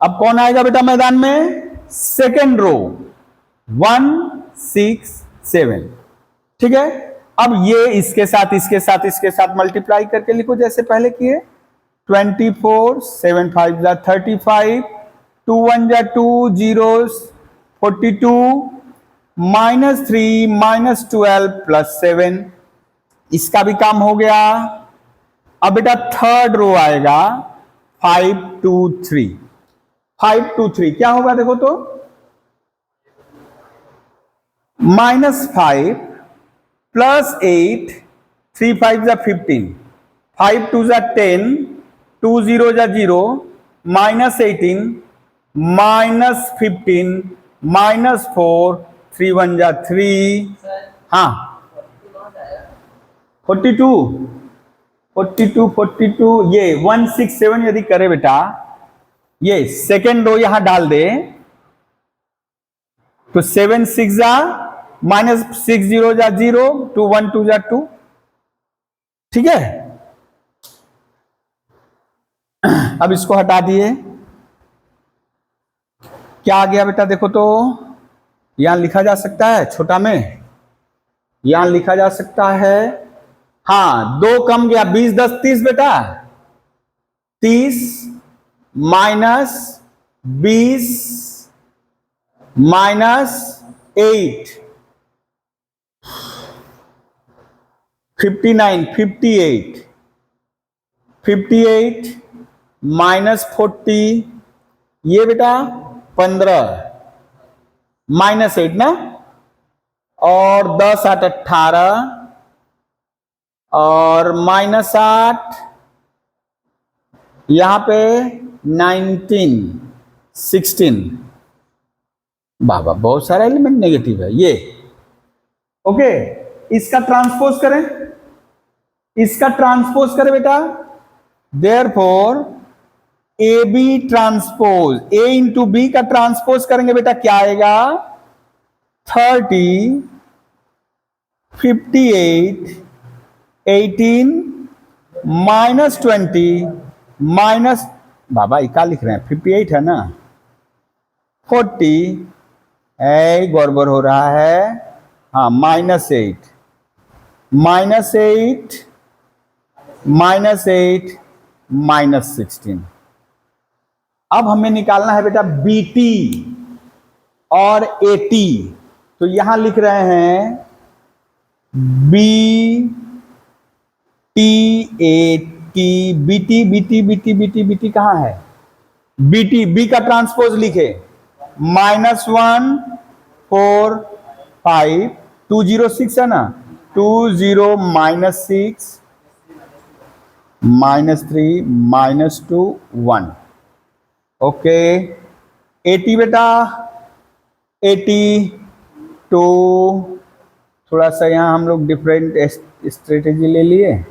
अब कौन आएगा बेटा मैदान में, सेकेंड रो 1 6 7। ठीक है, अब ये इसके साथ इसके साथ इसके साथ मल्टीप्लाई करके लिखो जैसे पहले किए, 24, 7 5 जा 35, 2 1 जा 2 zeros 42, -3 -12 प्लस 7, इसका भी काम हो गया। अब बेटा थर्ड रो आएगा 5 2 3, 5 2 3 क्या होगा देखो तो, -5 प्लस 8, 3 5 जा 15, 5 2 जा 10, 2 0 जा 0, -18, -15, -4, 3 1 जा 3, हाँ 42 42 42, ये 1 6 7 यदि करे बेटा, ये सेकेंड रो यहां डाल दे तो 7 6 जा -6 0 जा 0, 2 1 2 जा 2। ठीक है, अब इसको हटा दिए, क्या आ गया बेटा देखो तो, यहां लिखा जा सकता है छोटा में, यहां लिखा जा सकता है, हाँ 2 कम गया, 20 10 30 बेटा, 30 -20 -8, 59 58, 58 -40, ये बेटा 15 -8 ना, और 10 8 18, और -8 यहां पे 19 16, बाबा बहुत सारा एलिमेंट नेगेटिव है ये। ओके, इसका ट्रांसपोज करें, इसका ट्रांसपोज करें बेटा, therefore A B transpose, A into B का ट्रांसपोज करेंगे बेटा, क्या आएगा 30 58 18 -20 माइनस, बाबा क्या लिख रहे हैं 58 है ना, 40 है, गड़बड़ हो रहा है, हाँ -8 -16। अब हमें निकालना है बेटा बीटी और एटी, तो यहां लिख रहे हैं B T A T, BT BT BT BT BT कहां है, बीटी, बी का ट्रांसपोज लिखे, -1 4 5 2 0 6 है ना, 2 0 -6 -3 -2 1। ओके, 80 बेटा 80 तो थोड़ा सा यहाँ हम लोग डिफरेंट स्ट्रेटेजी ले लिए।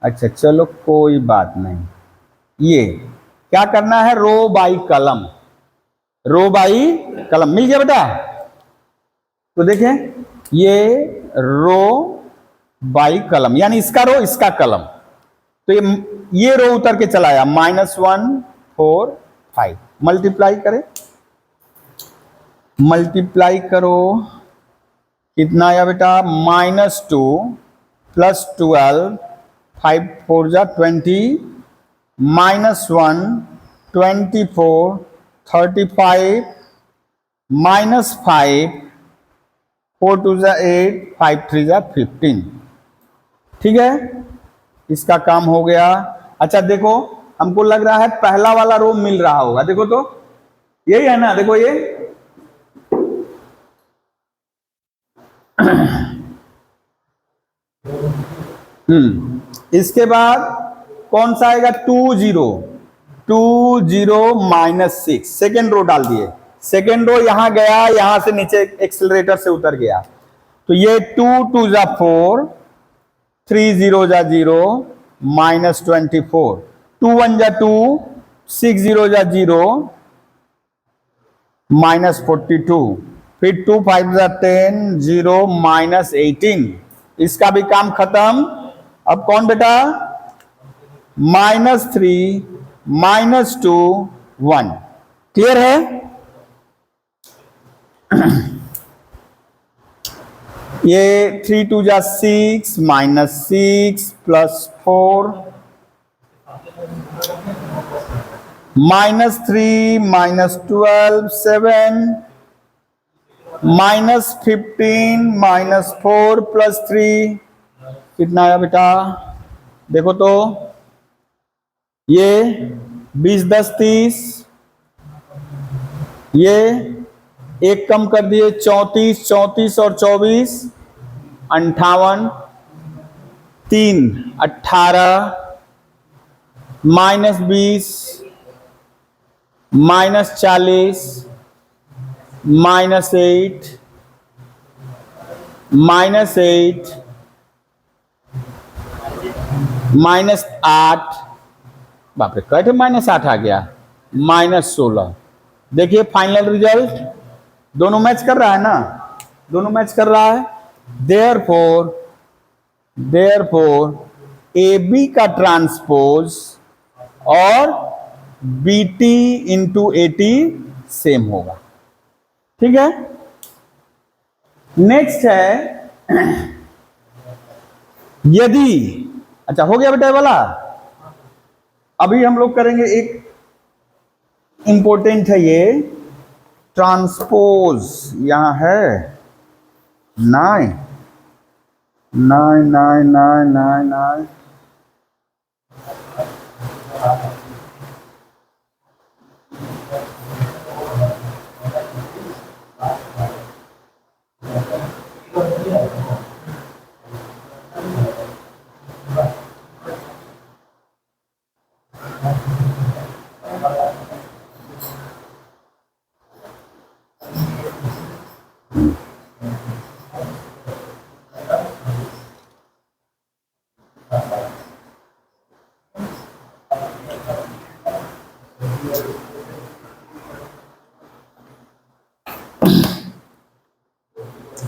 अच्छा चलो कोई बात नहीं, ये क्या करना है, रो बाई कलम, रो बाई कलम मिल गया बेटा। तो देखें ये रो बाई कलम यानी इसका रो इसका कलम, तो ये रो उतर के चला आया -1 4 5। मल्टीप्लाई करें, मल्टीप्लाई करो, कितना आया बेटा -2 + 12 5 4 जा 20 -1 24 35 -5, 4 2 जा 8, 5 3 जा 15। ठीक है, इसका काम हो गया। अच्छा देखो, हमको लग रहा है पहला वाला रो मिल रहा होगा, देखो तो यही है ना, देखो ये इसके बाद कौन सा आएगा, 2 0, 2 0 -6, सेकेंड रो डाल दिए। सेकेंड रो यहां गया, यहां से नीचे एक्सेलरेटर से उतर गया, तो ये 2 2 जा 4, 3 0 जा 0, -24, 2 1 जा 2, 6 0 जा 0, -42, फिर 2 5 जा 10, 0 -18। इसका भी काम खत्म। अब कौन बेटा, -3 -2 1। क्लियर है? ये 3 2 जा 6, -6 +4, -3 -12 7, -15 -4 +3 कितना आया बेटा, देखो तो ये 20 10 30, ये एक कम कर दिए 34, 34 और 24 58, 3 18, -20 -40, -8 -8 -8, बाप रे कटे -8 आ गया, -16। देखिए फाइनल रिजल्ट दोनों मैच कर रहा है ना, दोनों मैच कर रहा है। देयरफॉर ए बी का ट्रांसपोज और बी टी इंटू ए टी सेम होगा। ठीक है, नेक्स्ट है यदि, अच्छा हो गया बेटा ये वाला। अभी हम लोग करेंगे एक इंपॉर्टेंट है, ये ट्रांसपोज यहां है 9 9 9 9 9 9।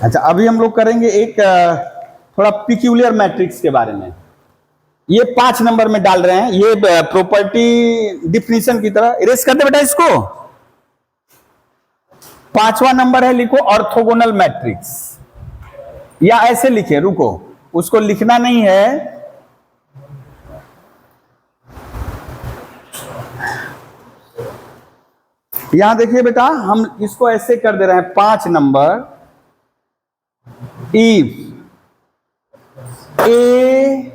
अच्छा अभी हम लोग करेंगे एक थोड़ा पिक्यूलियर मैट्रिक्स के बारे में। ये 5 नंबर में डाल रहे हैं, ये प्रॉपर्टी डिफिनीशन की तरह। इरेज कर दे बेटा इसको। 5वां नंबर है, लिखो ऑर्थोगोनल मैट्रिक्स, या ऐसे लिखे, रुको उसको लिखना नहीं है, यहां देखिए बेटा हम इसको ऐसे कर दे रहे हैं। 5 number, if a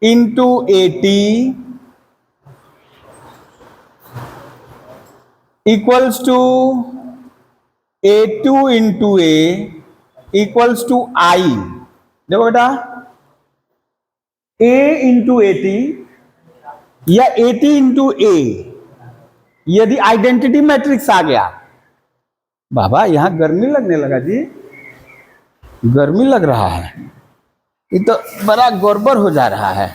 into A T equals to A2 into a equals to i. देखो बेटा, A इंटू ए टी या ए टी इंटू ए, यदि आइडेंटिटी मैट्रिक्स आ गया, बाबा यहां गर्मी लगने लगा जी, गर्मी लग रहा है, ये तो बड़ा गड़बड़ हो जा रहा है,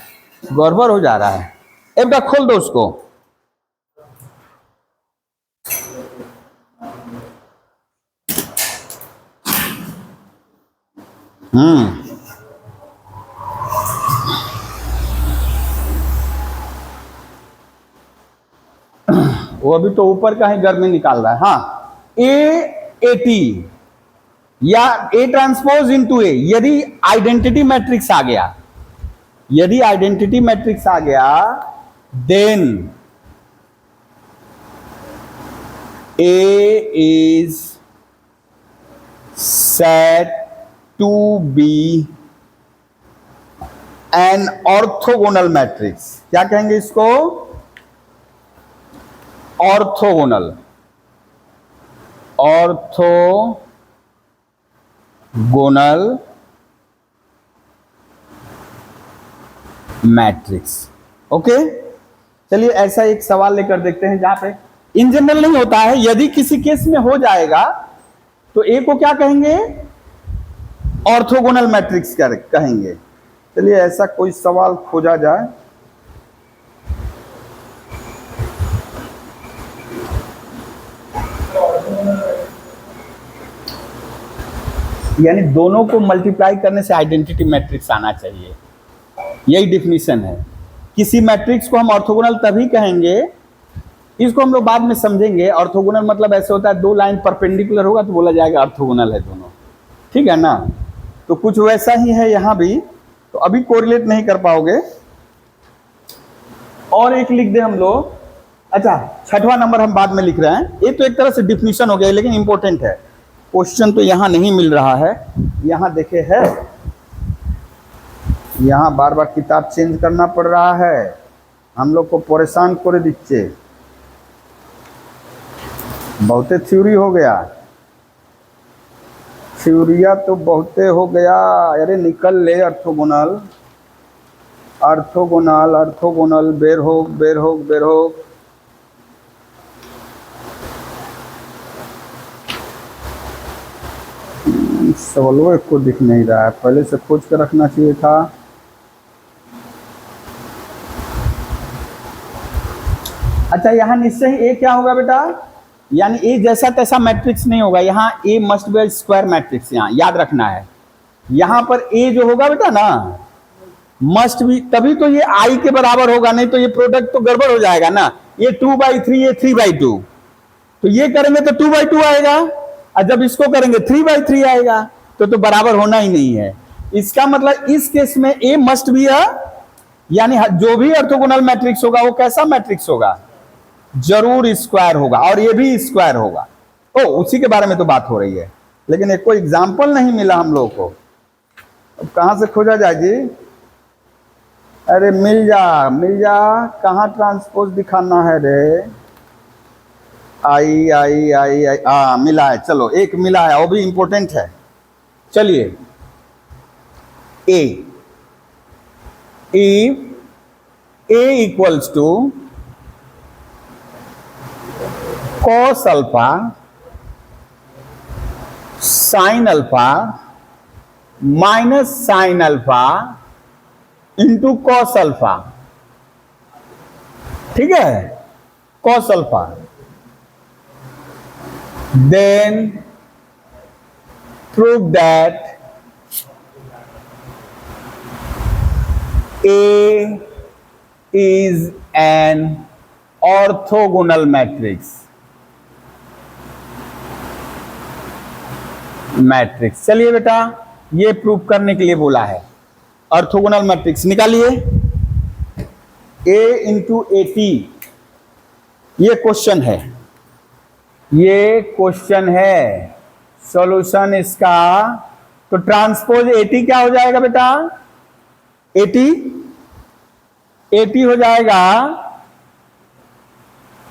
गड़बड़ हो जा रहा है। एक बार खोल दो उसको। वो अभी तो ऊपर का ही गर्मी निकाल रहा है। हाँ, ए टी या ए ट्रांसपोज इनटू ए, यदि आइडेंटिटी मैट्रिक्स आ गया, यदि आइडेंटिटी मैट्रिक्स आ गया, then A is said to be an orthogonal matrix. क्या कहेंगे इसको? Orthogonal, orthogonal matrix. ओके, चलिए ऐसा एक सवाल लेकर देखते हैं जहां पे इन जनरल नहीं होता है, यदि किसी केस में हो जाएगा तो ए को क्या कहेंगे? ऑर्थोगोनल मैट्रिक्स कहेंगे। चलिए ऐसा कोई सवाल खोजा जाए। यानी दोनों को मल्टीप्लाई करने से आइडेंटिटी मैट्रिक्स आना चाहिए, यही डिफिनीशन है। किसी मैट्रिक्स को हम ऑर्थोगोनल तभी कहेंगे, इसको हम लोग बाद में समझेंगे। ऑर्थोगोनल मतलब ऐसे होता है, दो लाइन परपेंडिकुलर होगा तो बोला जाएगा ऑर्थोगोनल है दोनों, ठीक है ना। तो कुछ वैसा ही है यहाँ भी, तो अभी कोरिलेट नहीं कर पाओगे। और एक लिख दे हम लोग। अच्छा, छठवां नंबर हम बाद में लिख रहे हैं। ये तो एक तरह से डिफिनीशन हो गया, लेकिन इंपॉर्टेंट है। क्वेश्चन तो यहाँ नहीं मिल रहा है, यहाँ देखे है, यहाँ बार बार किताब चेंज करना पड़ रहा है, हम लोग को परेशान कर दीजिए। बहुते थ्योरी हो गया, थ्योरिया तो बहुते हो गया। अरे निकल ले ऑर्थोगोनल, ऑर्थोगोनल, ऑर्थोगोनल, बेर हो बेर हो बेर हो। सवालों को दिख नहीं रहा है, पहले से खोज कर रखना चाहिए था। अच्छा, यहाँ निश्चय ही ए क्या होगा बेटा? यानी ए जैसा तैसा मैट्रिक्स नहीं होगा, यहाँ ए मस्ट बी स्क्वायर मैट्रिक्स, यहाँ याद रखना है। यहाँ पर ए जो होगा बेटा ना, मस्ट बी, तभी तो ये आई के बराबर होगा, नहीं तो ये प्रोडक्ट तो गड़बड़ हो जाएगा ना। ये 2/3, ये 3/2, तो ये करेंगे तो 2/2 आएगा, और जब इसको करेंगे 3/3 आएगा, तो बराबर होना ही नहीं है। इसका मतलब इस केस में ए मस्ट बी यानी जो भी ऑर्थोगोनल मैट्रिक्स होगा वो कैसा मैट्रिक्स होगा? जरूर स्क्वायर होगा, और ये भी स्क्वायर होगा। ओ, उसी के बारे में तो बात हो रही है, लेकिन एक कोई एग्जाम्पल नहीं मिला हम लोग को। अब कहां से खोजा जाए जी? अरे मिल जा, मिल जा, कहाँ ट्रांसपोज दिखाना है रे? आई आई आई आई, मिला है, चलो एक मिला है, वो भी इंपॉर्टेंट है। चलिए, a, if a equals to cos alpha sin alpha minus sin alpha into cos alpha, ठीक है, cos alpha, then prove that A is an orthogonal matrix। चलिए बेटा, ये प्रूव करने के लिए बोला है। ऑर्थोगोनल मैट्रिक्स निकालिए, A इंटू AT, ये क्वेश्चन है, ये क्वेश्चन है। सॉल्यूशन इसका, तो ट्रांसपोज AT क्या हो जाएगा बेटा? AT हो जाएगा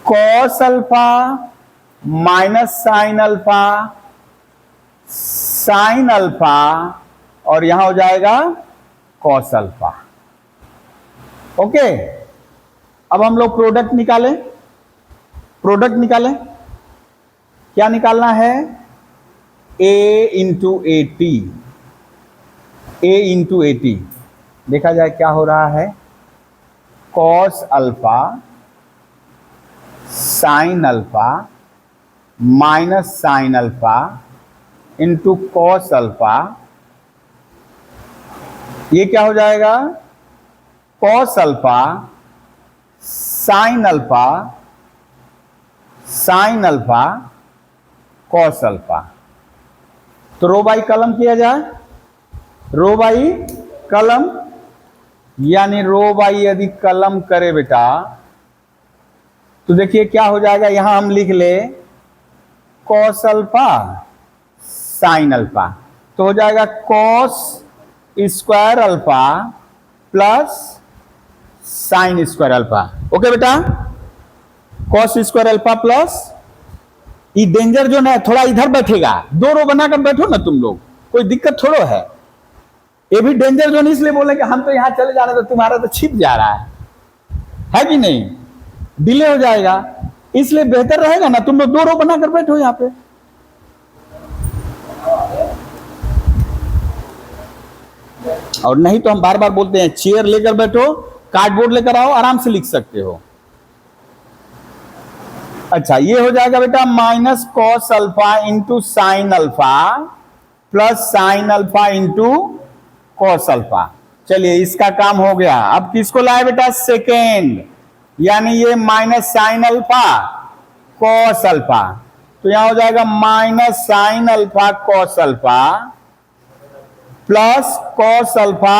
cos alpha minus sine alpha, sine alpha, और यहां हो जाएगा cos अल्फा। ओके, अब हम लोग प्रोडक्ट निकालें। प्रोडक्ट निकालें, क्या निकालना है? A into AT, A into AT, देखा जाए क्या हो रहा है। cos alpha sine alpha minus sine alpha into cos alpha, ये क्या हो जाएगा? cos alpha sine alpha, sine alpha cos alpha. तो रो बाई कलम किया जाए, रो बाई कलम, यानी रो बाई यदि कलम करे बेटा, तो देखिए क्या हो जाएगा। यहां हम लिख ले कॉस अल्फा साइन अल्फा, तो हो जाएगा cos square alpha plus sine square alpha. Okay बेटा, कॉस स्क्वायर अल्फा प्लस, ये डेंजर जोन है, थोड़ा इधर बैठेगा, दो रो बनाकर बैठो ना तुम लोग, कोई दिक्कत थोड़ो है। ये भी डेंजर जोन इसलिए बोले कि हम तो यहां चले जा रहे, तो तुम्हारा तो छिप जा रहा है कि नहीं, डिले हो जाएगा, इसलिए बेहतर रहेगा ना तुम लोग दो रो बनाकर बैठो यहां पे। और नहीं तो हम बार बार बोलते हैं चेयर लेकर बैठो, कार्डबोर्ड लेकर आओ, आराम से लिख सकते हो। अच्छा, ये हो जाएगा बेटा minus cos alpha into sine alpha plus sine alpha into cos alpha. चलिए इसका काम हो गया। अब किसको लाए बेटा, सेकेंड, यानी ये minus sine alpha cos alpha, तो यहां हो जाएगा minus sine alpha cos alpha plus cos alpha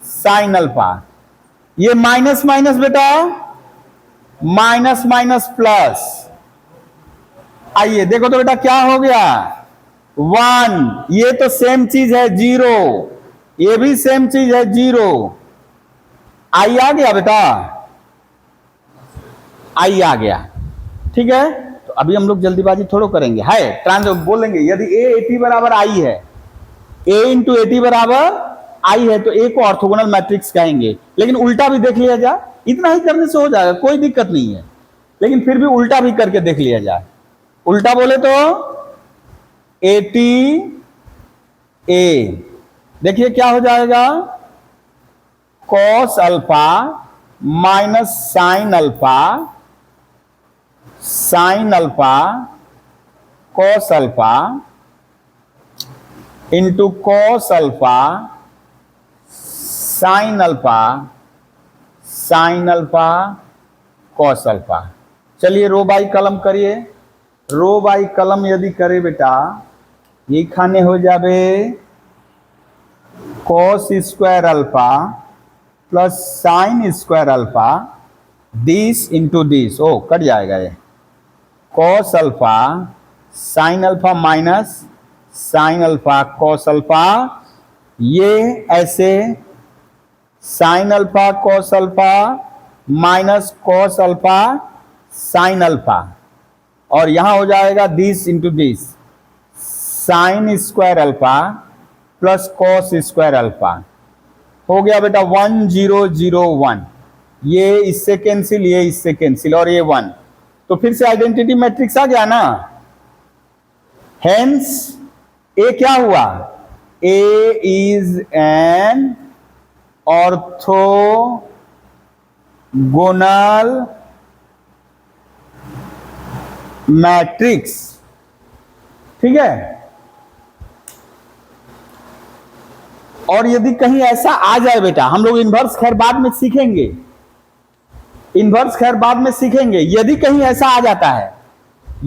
sine alpha. ये माइनस माइनस बेटा माइनस माइनस प्लस, आइए देखो तो बेटा क्या हो गया, 1, ये तो सेम चीज है 0, ये भी सेम चीज है 0, आई आ गया बेटा, आई आ गया। ठीक है, तो अभी हम लोग जल्दीबाजी थोड़ा करेंगे, है ट्रांस बोलेंगे यदि ए 80 बराबर आई है, ए इंटू 80 बराबर आई है, तो ए को ऑर्थोगोनल मैट्रिक्स कहेंगे। लेकिन उल्टा भी देख लिया जाए, इतना ही करने से हो जाएगा, कोई दिक्कत नहीं है, लेकिन फिर भी उल्टा भी करके देख लिया जाए। उल्टा बोले तो 80 ए, देखिए क्या हो जाएगा, cos alpha minus sine alpha, sine alpha cos alpha into cos alpha sine alpha, sine alpha cos alpha. चलिए रो बाई कलम करिए, रो बाई कलम यदि करे बेटा, ये खाने हो जावे cos square alpha plus sine square alpha, this into this, ओ कट जाएगा ये, cos alpha sine alpha minus sine alpha cos alpha, ये ऐसे sine alpha cos alpha minus cos alpha sine alpha, और यहां हो जाएगा this into this, sine square alpha plus cos square alpha. हो गया बेटा 1 0 0 1, ये इससे कैंसिल, ये इससे कैंसिल, और ये 1, तो फिर से आइडेंटिटी मैट्रिक्स आ गया ना। हेंस ए क्या हुआ, ए इज एन ऑर्थोगोनल मैट्रिक्स। ठीक है, और यदि कहीं ऐसा आ जाए बेटा, हम लोग इन्वर्स खैर बाद में सीखेंगे, इन्वर्स खैर बाद में सीखेंगे, यदि कहीं ऐसा आ जाता है,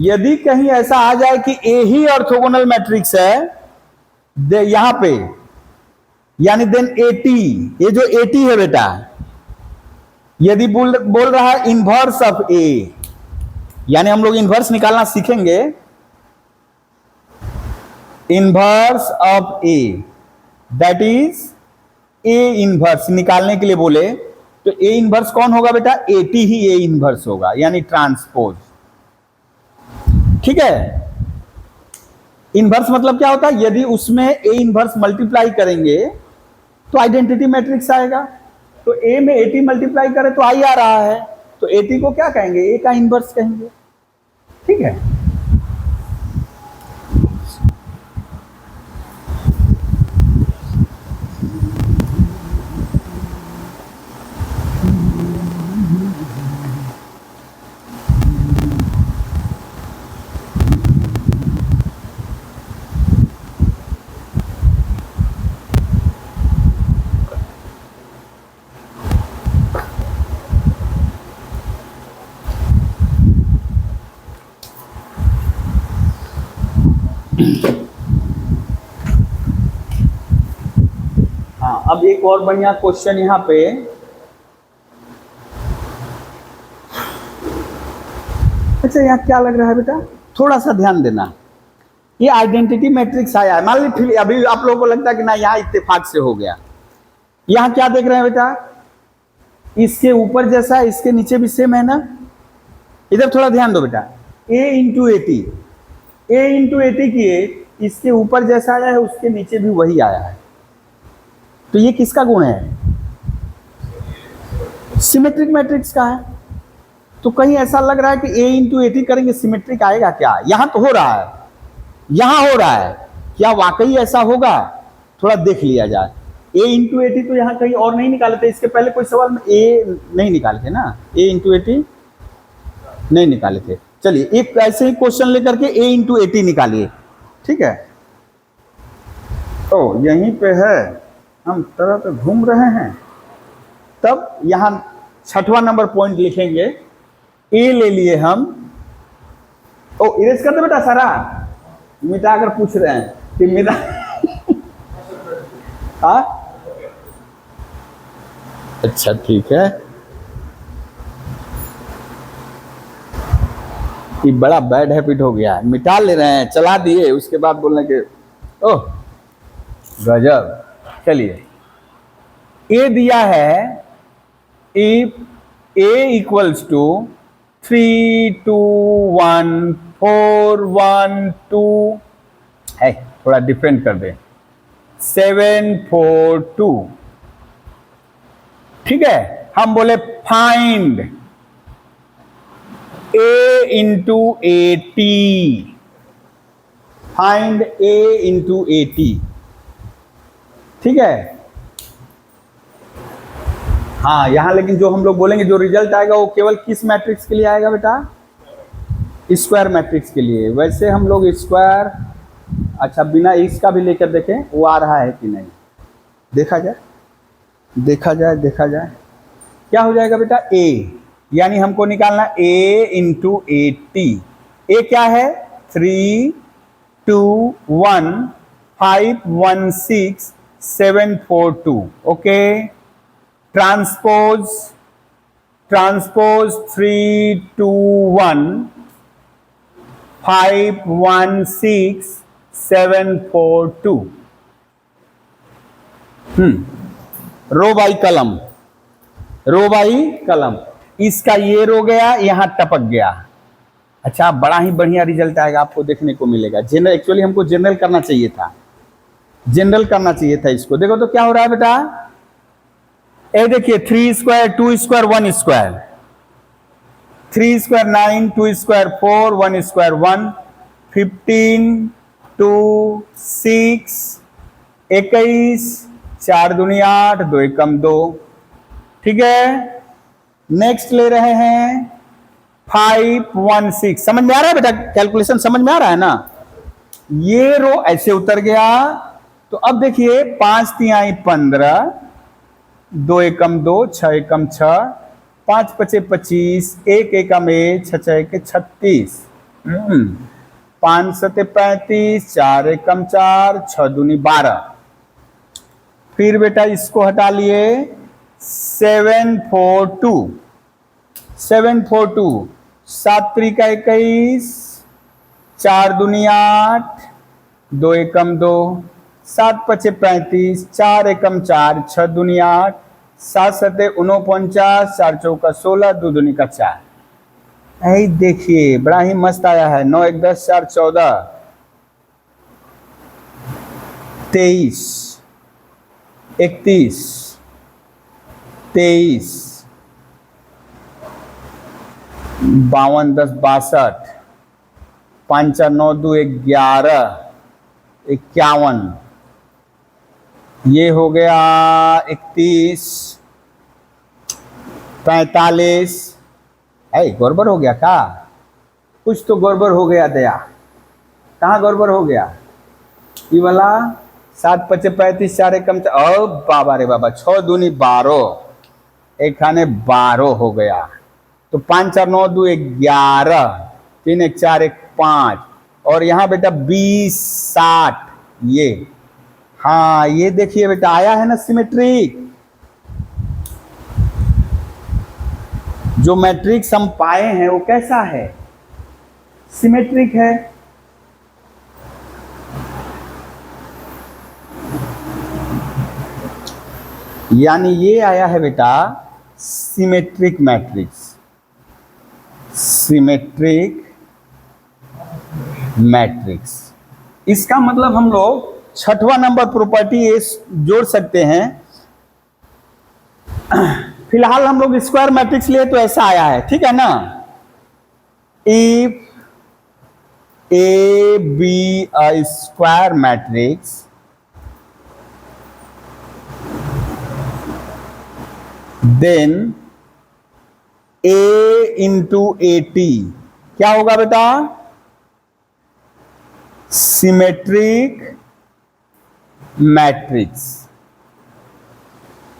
यदि कहीं ऐसा आ जाए कि ए ही ऑर्थोगोनल मैट्रिक्स है यहां पे, यानी देन 80, ये जो 80 है बेटा, यदि बोल रहा है इन्वर्स ऑफ ए, यानी हम लोग इन्वर्स निकालना सीखेंगे, inverse of A, that is A inverse निकालने के लिए बोले, तो ए इन्वर्स कौन होगा बेटा, 80 ही ए इन्वर्स होगा, यानी ट्रांसपोज। ठीक है, इन्वर्स मतलब क्या होता है, यदि उसमें ए इन्वर्स मल्टीप्लाई करेंगे तो आइडेंटिटी मैट्रिक्स आएगा, तो ए में 80 मल्टीप्लाई करें तो आई आ रहा है, तो 80 को क्या कहेंगे, ए का इन्वर्स कहेंगे। ठीक है, हाँ, अब एक और बढ़िया क्वेश्चन यहां पे, अच्छा यहाँ क्या लग रहा है बेटा, थोड़ा सा ध्यान देना, ये आइडेंटिटी मैट्रिक्स आया है, मान लीजिए अभी आप लोगों को लगता है कि ना यहाँ इत्तेफाक से हो गया। यहाँ क्या देख रहे हैं बेटा, इसके ऊपर जैसा इसके नीचे भी सेम है ना। इधर थोड़ा ध्यान दो बेटा, a into eighty, A into eighty किए, इसके ऊपर जैसा आया है उसके नीचे भी वही आया है, तो ये किसका गुण है? सिमेट्रिक मैट्रिक्स का है। तो कहीं ऐसा लग रहा है कि a इंटू एटी करेंगे सिमेट्रिक आएगा क्या? यहां तो हो रहा है, यहां हो रहा है, क्या वाकई ऐसा होगा? थोड़ा देख लिया जाए। a इंटू एटी तो यहां कहीं और नहीं निकाले थे, इसके पहले कोई सवाल में a नहीं निकाले थे ना, a इंटू एटी नहीं निकाले थे। चलिए एक ऐसे ही क्वेश्चन लेकर के a इंटू एटी निकालिए, ठीक है। तो यहीं पे है, हम तरह पे घूम रहे हैं। तब यहां 6वां नंबर पॉइंट लिखेंगे, a ले लिए हम। ओ इरेज कर दो बेटा सारा, मिटा कर पूछ रहे हैं कि मिटा हाँ अच्छा ठीक है, ये बड़ा बैड हैबिट हो गया, मिटा ले रहे हैं, चला दिए, उसके बाद बोलने के ओह गजब। चलिए ए दिया है, इफ a इक्वल्स टू 3 2 1 4 1 2 है, थोड़ा डिफरेंट कर दे, 7 4 2, ठीक है। हम बोले find a into eighty, find a into eighty, ठीक है। हाँ यहां लेकिन जो हम लोग बोलेंगे जो रिजल्ट आएगा वो केवल किस मैट्रिक्स के लिए आएगा बेटा? स्क्वायर मैट्रिक्स के लिए। वैसे हम लोग स्क्वायर, अच्छा बिना इसका भी लेकर देखें वो आ रहा है कि नहीं, देखा जाए देखा जाए देखा जाए। क्या हो जाएगा बेटा? a, यानी हमको निकालना a इंटू एटी। ए क्या है? 3 2 1 5 1 6 7 4 2, ओके। ट्रांसपोज 3 2 1 5 1 6 7 4 2, रो बाई कलम, रो बाई कलम। इसका ये रो गया, यहां टपक गया। अच्छा बड़ा ही बढ़िया रिजल्ट आएगा, आपको देखने को मिलेगा। जनरल, एक्चुअली हमको जनरल करना चाहिए था, जनरल करना चाहिए था इसको। देखो तो क्या हो रहा है बेटा, ए देखिए 3 square 2 square 1 square, 3 square 9 2 square 4 1 square 1, 15 2 6 21 4 दूनी 8 2 एकम 2, ठीक है। नेक्स्ट ले रहे हैं 5 1 6, समझ में आ रहा है बेटा? कैलकुलेशन समझ में आ रहा है ना? ये रो ऐसे उतर गया, तो अब देखिए 5 3 15 2 एकम 2 6 एकम 6 5 5 25 1 एकम 1 6 6 36, 5 7 35 4 एकम 4 6 दूनी 12। फिर बेटा इसको हटा लिए, 7 4 2 7 4 2 7 3 21 4 दूनी 8 2 एकम 2 7 5 35 4 एकम 4 6 दूनी 8 7 7 49 4 चौका 16 2 दूनी का 4। यही देखिए बड़ा ही मस्त आया है। 9 1 10 4 14 23 31 23 52 10 62 5 4 9 2 11 51, ये हो गया 31 45। गड़बड़ हो गया क्या? कुछ तो गड़बड़ हो गया दया, कहाँ गड़बड़ हो गया? ये वाला 7 5 35 4 एकम, ओ बाबा रे बाबा, 6 दूनी 12, एक खाने 12 हो गया। तो 5 4 9 2 11 3 1 4 1 5, और यहाँ बेटा 20 60, ये हाँ ये देखिए बेटा आया है ना सिमेट्रिक। जो मैट्रिक्स हम पाए हैं वो कैसा है? सिमेट्रिक है। यानी ये आया है बेटा सिमेट्रिक मैट्रिक्स, सिमेट्रिक मैट्रिक्स। इसका मतलब हम लोग छठवां नंबर प्रॉपर्टी ये जोड़ सकते हैं। फिलहाल हम लोग स्क्वायर मैट्रिक्स लिए तो ऐसा आया है, ठीक है ना। If A B a square matrix then A into A T क्या होगा बेटा, सिमेट्रिक मैट्रिक्स।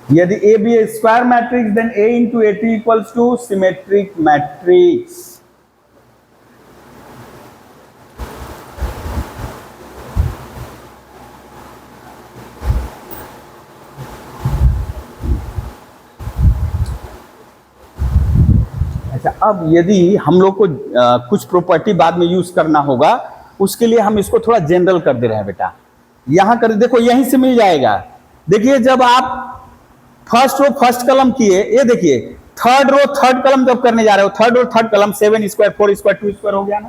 यदि A B A square matrix then A into A T equals to symmetric matrix. अच्छा, अब यदि हम लोग को कुछ प्रॉपर्टी बाद में यूज करना होगा, उसके लिए हम इसको थोड़ा जनरल कर दे रहे हैं बेटा। यहां कर देखो, यहीं से मिल जाएगा। देखिए जब आप फर्स्ट रो फर्स्ट कलम किए, ये देखिए थर्ड रो थर्ड कलम जब करने जा रहे हो, थर्ड रो थर्ड कलम 7 स्क्वायर 4 स्क्वायर 2 स्क्वायर हो गया ना।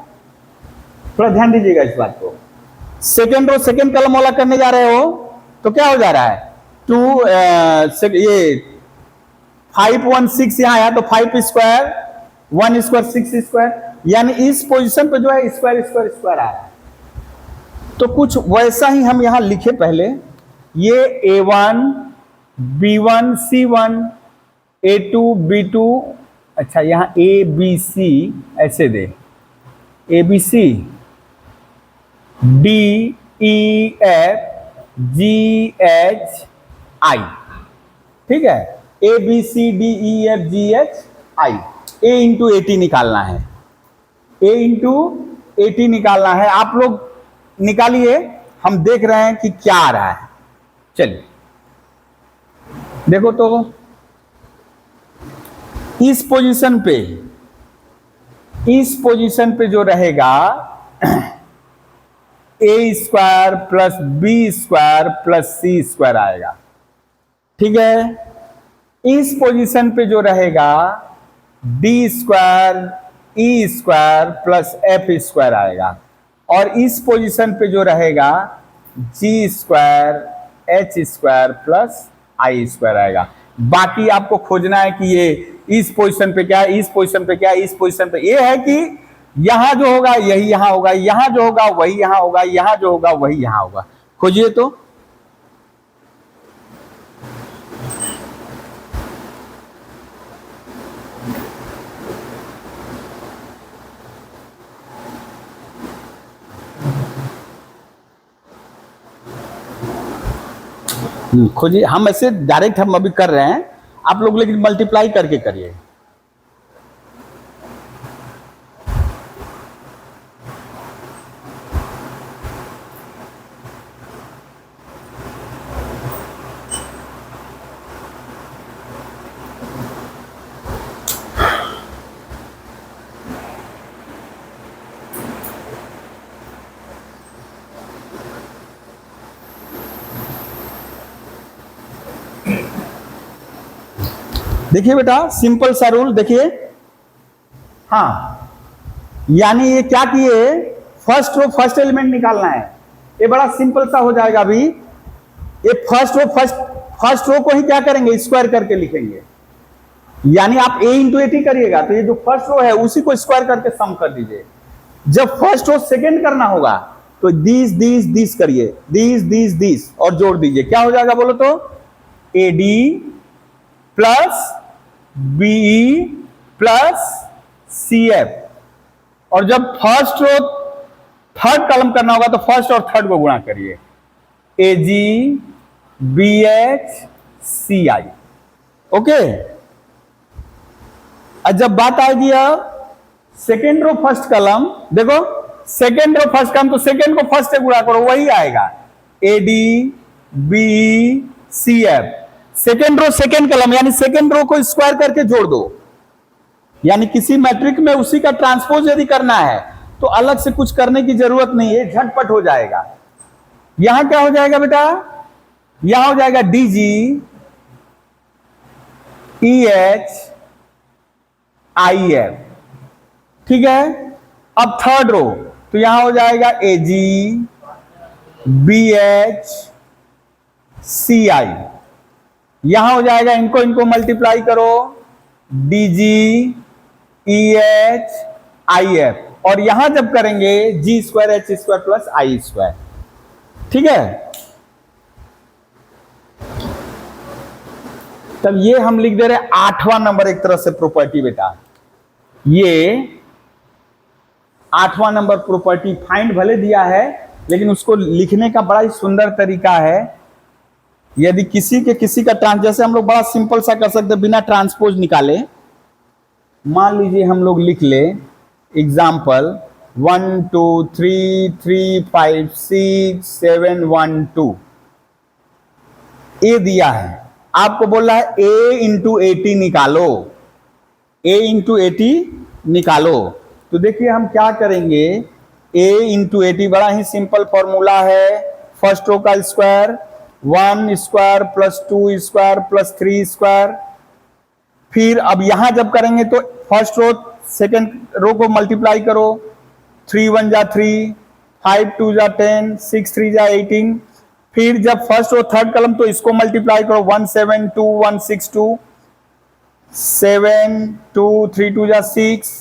थोड़ा ध्यान दीजिएगा इस बात को। सेकेंड रो सेकेंड कलम वाला करने जा रहे हो तो क्या हो जा रहा है, 2 ये 5 1 6 यहां आया तो 5 स्क्वायर 1 स्क्वायर 6 स्क्वायर, यानी इस पोजीशन पे जो है स्क्वायर स्क्वायर स्क्वायर आया। तो कुछ वैसा ही हम यहां लिखे पहले, ये A1 B1 C1 A2 B2, अच्छा यहां ABC ऐसे दे, ABC D E F G H I, ठीक है, ABCDEFGH I। A into A T निकालना है, A इंटू ए टी निकालना है। आप लोग निकालिए, हम देख रहे हैं कि क्या आ रहा है। चलिए देखो तो इस पोजीशन पे जो रहेगा a square plus b square plus c square आएगा, ठीक है। इस पोजीशन पे जो रहेगा d square e square plus f square आएगा, और इस पोजीशन पे जो रहेगा g square h square plus i square आएगा। बाकी आपको खोजना है कि ये इस पोजीशन पे क्या है, इस पोजीशन पे क्या है, इस पोजीशन पे ये है कि यहां जो होगा यही यहां होगा, यहां जो होगा वही यहां होगा, यहां जो होगा वही यहां होगा। खोजिए तो खोजिए। हम ऐसे डायरेक्ट हम अभी कर रहे हैं, आप लोग लेकिन मल्टीप्लाई करके करिए। देखिए बेटा सिंपल सा रूल देखिए, हाँ यानी ये क्या किए, फर्स्ट रो फर्स्ट एलिमेंट निकालना है। ये बड़ा सिंपल सा हो जाएगा। अभी ये फर्स्ट रो को ही क्या करेंगे, स्क्वायर करके लिखेंगे। यानी आप ए इंटू ए टी करिएगा तो ये जो फर्स्ट रो है उसी को स्क्वायर करके सम कर दीजिए। जब फर्स्ट रो सेकेंड करना होगा तो दिस करिए, दिस और जोड़ दीजिए। क्या हो जाएगा बोलो तो, A D plus B plus C F, और जब फर्स्ट रो थर्ड कॉलम करना होगा तो फर्स्ट और थर्ड को गुणा करिए, A G B H C I. Okay, और जब बात आएगी अब सेकेंड रो फर्स्ट कॉलम, देखो सेकेंड रो फर्स्ट कॉलम तो सेकेंड को फर्स्ट से गुणा करो वही आएगा, A D B C F. Second row second column यानी सेकेंड रो को स्क्वायर करके जोड़ दो। यानी किसी मैट्रिक्स में उसी का ट्रांसपोज यदि करना है तो अलग से कुछ करने की जरूरत नहीं है, झटपट हो जाएगा। यहां क्या हो जाएगा बेटा, यहां हो जाएगा DG EH IF, ठीक है। अब थर्ड रो, तो यहां हो जाएगा AG BH CI, यहां हो जाएगा, इनको मल्टीप्लाई करो, DG EH IF, और यहां जब करेंगे G² H² प्लस I², ठीक है। तब ये हम लिख दे रहे 8वां नंबर एक तरह से प्रॉपर्टी बेटा, ये 8वां नंबर प्रॉपर्टी फाइंड भले दिया है, लेकिन उसको लिखने का बड़ा ही सुंदर तरीका है। यदि किसी का ट्रांस, जैसे हम लोग बड़ा सिंपल सा कर सकते बिना ट्रांसपोज निकाले, मान लीजिए हम लोग लिख ले एग्जाम्पल 1 2 3 3 5 6 7 1 2, ए दिया है, आपको बोल रहा है A इंटू 80 निकालो, A इंटू 80 निकालो। तो देखिए हम क्या करेंगे, A इंटू 80 बड़ा ही सिंपल फॉर्मूला है, फर्स्ट रो का square 1 square plus 2 square plus 3 square. फिर अब यहां जब करेंगे तो फर्स्ट रो सेकेंड रो को मल्टीप्लाई करो, 3 1 जा 3, 5 2 जा 10, 6 3 जा 18। फिर जब फर्स्ट रो थर्ड कलम तो इसको मल्टीप्लाई करो, 1 7 2 1 6 2, 7 2 3 2 जा 6।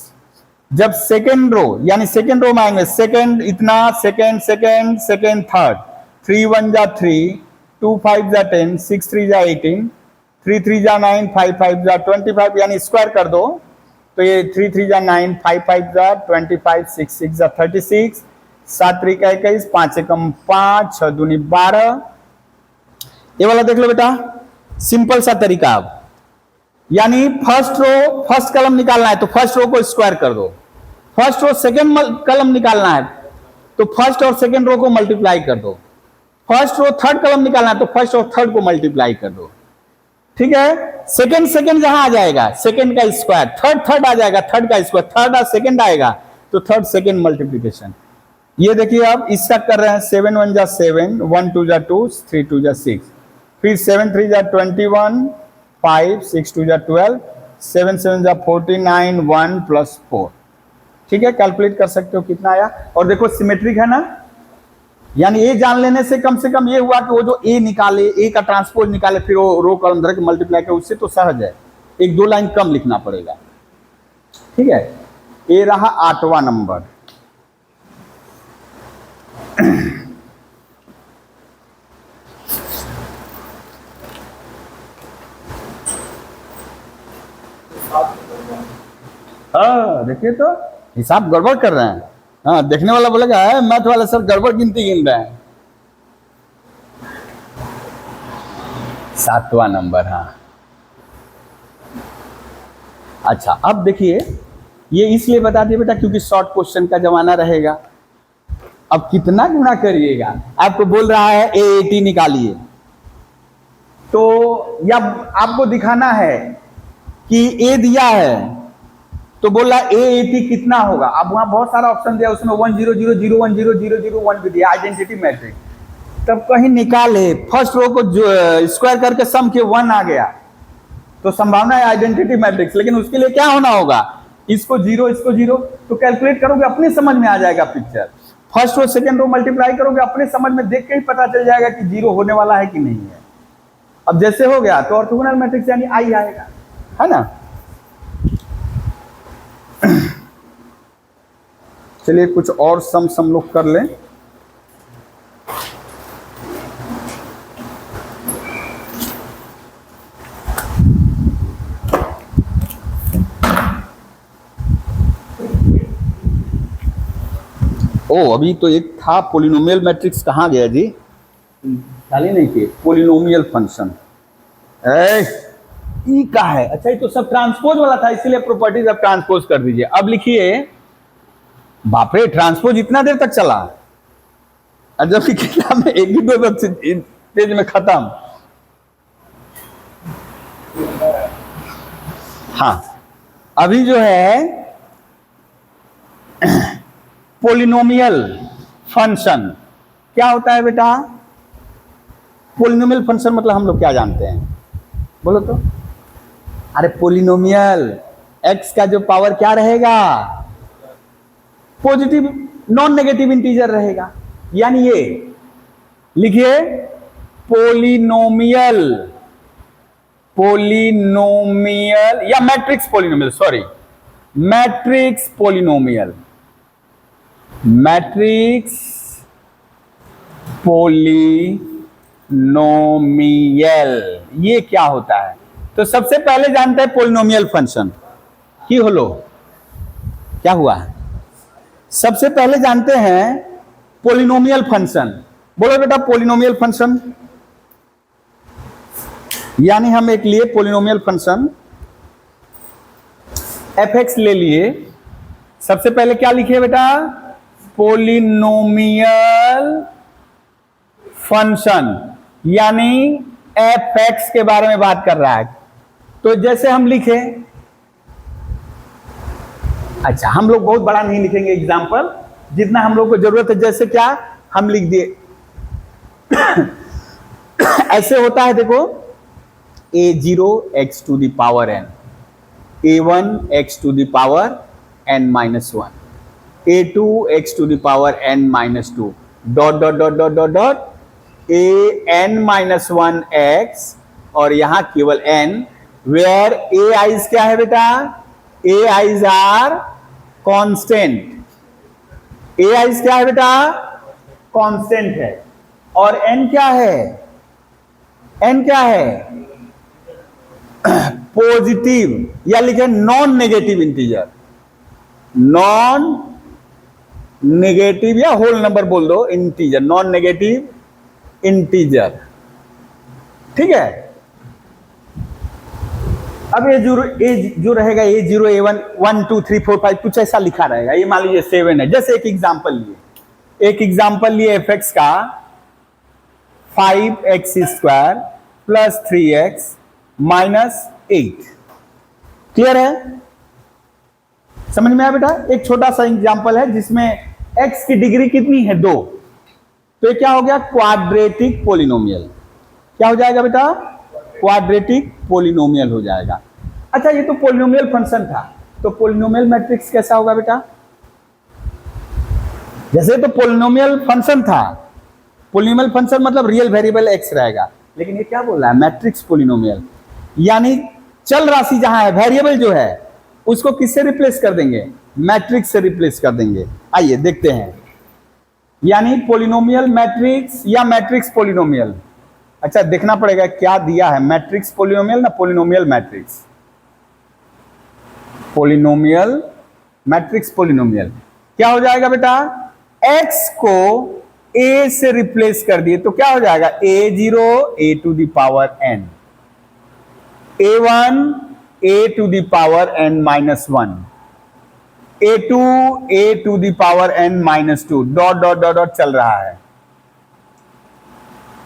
जब सेकेंड रो यानी सेकेंड रो में आएंगे, सेकेंड इतना, सेकेंड सेकेंड सेकेंड थर्ड, 3 1 जा 3, 2 5 जा 10, 6 3 जा 18, 3 3 जा 9, 5 5 जा 25, यानी स्क्वायर कर दो तो ये 3 3 जा 9, 5 5 जा 25, 6 6 जा 36, 7 3 का 21, 5 एकम 5, 6 दूनी 12। ये वाला देख लो बेटा, सिंपल सा तरीका। अब यानी फर्स्ट रो फर्स्ट कलम निकालना है तो फर्स्ट रो को स्क्वायर कर दो, फर्स्ट रो सेकेंड कलम निकालना है तो फर्स्ट और सेकेंड रो को मल्टीप्लाई कर दो, फर्स्ट रो थर्ड कलम निकालना है तो फर्स्ट और थर्ड को मल्टीप्लाई कर दो, ठीक है। सेकेंड सेकेंड जहां आ जाएगा सेकेंड का स्क्वायर, थर्ड थर्ड आ जाएगा थर्ड का स्क्वायर, थर्ड और सेकेंड आएगा तो थर्ड सेकेंड मल्टीप्लीकेशन। ये देखिए अब इसका कर रहे हैं, 7 1 जा 7, 1 2 जा 2, 3 2 जा 6, फिर 7 3 जा 21, 5 6 2 जा 12, 7 7 जा 49, 1 प्लस 4, ठीक है। कैलकुलेट कर सकते हो कितना आया। और देखो सिमेट्रिक है ना, यानी ए जान लेने से कम ये हुआ कि वो जो ए निकाले, ए का ट्रांसपोज निकाले, फिर वो रो कॉलम धर के मल्टीप्लाई करे, उससे तो सहज है, एक दो लाइन कम लिखना पड़ेगा, ठीक है। ए रहा 8वां नंबर। हाँ देखिए तो हिसाब गड़बड़ कर रहे हैं, हाँ देखने वाला बोलेगा है मैथ वाले सर गड़बड़ गिनती गिन रहे हैं। 7वां नंबर, हाँ। अच्छा अब देखिए, ये इसलिए बता दिए बेटा क्योंकि शॉर्ट क्वेश्चन का जमाना रहेगा। अब कितना गुणा करिएगा, आपको बोल रहा है A80 निकालिए, तो या आपको दिखाना है कि A दिया है तो बोल रहा A80 कितना होगा। अब वहां बहुत सारा ऑप्शन दिया, उसमें 1 0 0 0 1 0 0 0 1 भी दिया, आइडेंटिटी मैट्रिक्स। तब कहीं निकाले, फर्स्ट रो को जो स्क्वायर करके सम के 1 आ गया तो संभावना है आइडेंटिटी मैट्रिक्स। लेकिन उसके लिए क्या होना होगा, इसको 0 इसको 0, तो कैलकुलेट करोगे अपने समझ में आ जाएगा picture. First row second row multiply करोगे, अपने समझ में देख के ही पता चल जाएगा कि 0 होने वाला है कि नहीं है। अब जैसे हो गया तो ऑर्थोगोनल मैट्रिक्स यानी आई आएगा, है ना। चलिए कुछ और सम लोग कर लें। ओ अभी तो एक था पोलिनोमियल मैट्रिक्स, कहाँ गया जी, खाली नहीं किए। पोलिनोमियल फंक्शन ई का है, अच्छा ये तो सब ट्रांसपोज वाला था, इसीलिए प्रॉपर्टीज अब ट्रांसपोज कर दीजिए। अब लिखिए, बाप रे ट्रांसपोज इतना देर तक चला, जबकि किताब में एक ही दो पेज में खत्म। हाँ अभी जो है पोलिनोमियल फंक्शन क्या होता है बेटा? पोलिनोमियल फंक्शन मतलब हम लोग क्या जानते हैं, बोलो तो? अरे पोलिनोमियल, एक्स का जो पावर क्या रहेगा? पॉजिटिव नॉन नेगेटिव इंटीजर रहेगा। यानी ये लिखिए पोलिनोमियल, पोलिनोमियल या matrix polynomial, sorry matrix polynomial, matrix polynomial ये क्या होता है? तो सबसे पहले जानते हैं पोलिनोमियल फंक्शन की होलो क्या हुआ। सबसे पहले जानते हैं पोलिनोमियल फंक्शन। बोलो बेटा पोलिनोमियल फंक्शन, यानी हम एक लिए पोलिनोमियल फंक्शन fx ले लिए। सबसे पहले क्या लिखिए बेटा? पोलिनोमियल फंक्शन, यानी fx के बारे में बात कर रहा है। तो जैसे हम लिखे, अच्छा हम लोग बहुत बड़ा नहीं लिखेंगे एग्जाम्पल, जितना हम लोग को जरूरत है। जैसे क्या हम लिख दिए ऐसे होता है, देखो a0 x to the power n, a1 x to the power n minus 1, a2 x to the power n minus 2 dot dot dot dot dot dot a n minus 1 x और यहां केवल n, वेयर a i's क्या है बेटा? a i's are constant, a i's क्या है बेटा? कांस्टेंट है। और n क्या है? n क्या है? पॉजिटिव या लिखे non negative integer, non negative या होल नंबर बोल दो, इंटीजर, नॉन नेगेटिव इंटीजर, ठीक है। अब ये जो रहेगा a0 a1 1 2 3 4 5 कुछ ऐसा लिखा रहेगा। ये मान लीजिए 7 है। जैसे एक एग्जांपल लिए, एक एग्जांपल लिए fx का 5x square plus 3x minus 8। Clear है? समझ में आया बेटा? एक छोटा सा एग्जांपल है जिसमें x की डिग्री कितनी है? 2। तो ये क्या हो गया? Quadratic polynomial. क्या हो जाएगा बेटा? क्वाड्रेटिक पोलिनोमियल हो जाएगा। अच्छा ये तो पोलिनोमियल फंक्शन था, तो पोलिनोमियल मैट्रिक्स कैसा होगा बेटा? जैसे तो पोलिनोमियल फंक्शन था, पोलिनोमियल फंक्शन मतलब रियल वेरिएबल x रहेगा, लेकिन ये क्या बोल रहा है? मैट्रिक्स पोलिनोमियल, यानी चल राशि जहां है, वेरिएबल जो है उसको किससे रिप्लेस कर देंगे? मैट्रिक्स से रिप्लेस कर देंगे। आइए देखते हैं, यानी पोलिनोमियल मैट्रिक्स या मैट्रिक्स पोलिनोमियल। अच्छा देखना पड़ेगा क्या दिया है, मैट्रिक्स पोलिनोमियल ना polynomial matrix, polynomial matrix polynomial. क्या हो जाएगा बेटा? x को a से रिप्लेस कर दिए तो क्या हो जाएगा? a0 a to the power n, a1 a to the power n minus 1, a2 a to the power n minus 2 dot dot dot dot चल रहा है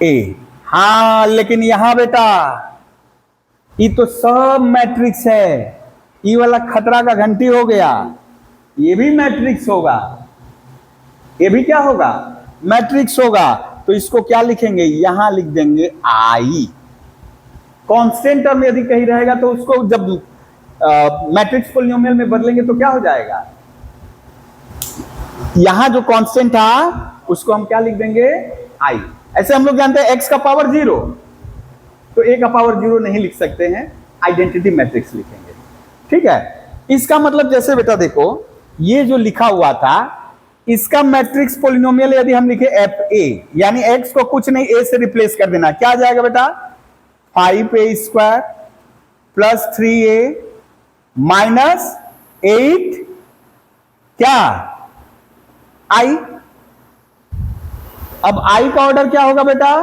a। हाँ लेकिन यहां बेटा ये तो सब मैट्रिक्स है, ये वाला खतरा का घंटी हो गया, ये भी मैट्रिक्स होगा, ये भी क्या होगा? मैट्रिक्स होगा। तो इसको क्या लिखेंगे? यहां लिख देंगे आई। कांस्टेंट टर्म यदि कहीं रहेगा तो उसको जब मैट्रिक्स पोलिनोमियल में बदलेंगे तो क्या हो जाएगा? यहां जो कांस्टेंट था उसको हम क्या लिख देंगे? आई। ऐसे हम लोग जानते हैं x का पावर 0, तो a का पावर 0 नहीं लिख सकते हैं, आइडेंटिटी मैट्रिक्स लिखेंगे, ठीक है। इसका मतलब जैसे बेटा देखो ये जो लिखा हुआ था इसका मैट्रिक्स पोलिनोमियल यदि हम लिखे fa, यानी x को कुछ नहीं a से रिप्लेस कर देना, क्या आ जाएगा बेटा? 5a square plus 3a minus 8 क्या? i। अब i का ऑर्डर क्या होगा बेटा?